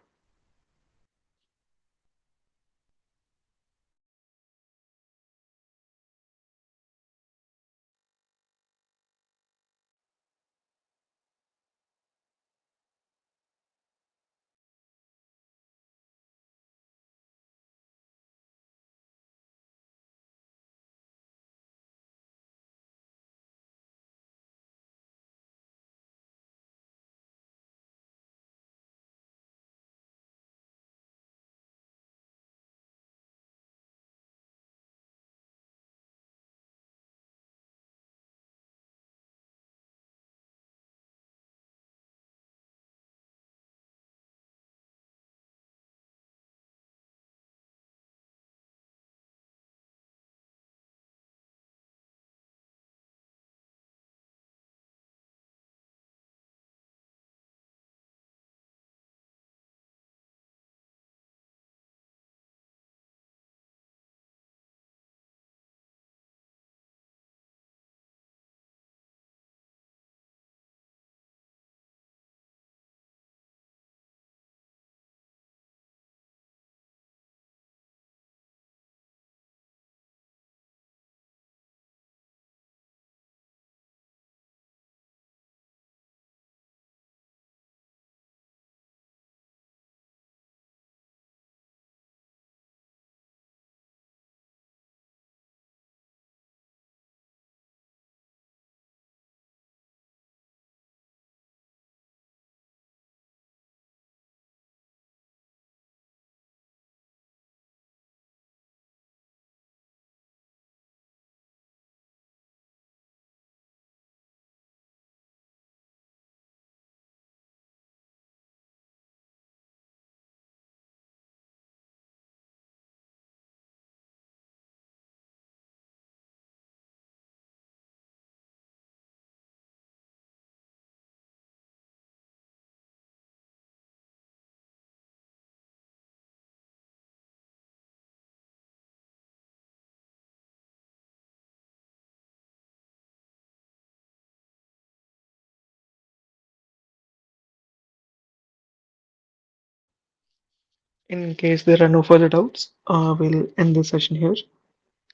In case there are no further doubts, we'll end this session here.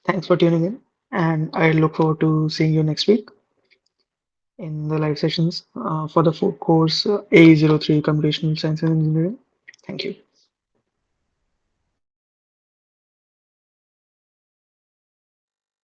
Thanks for tuning in, and I look forward to seeing you next week in the live sessions for the course AE03 Computational Science and Engineering. Thank you.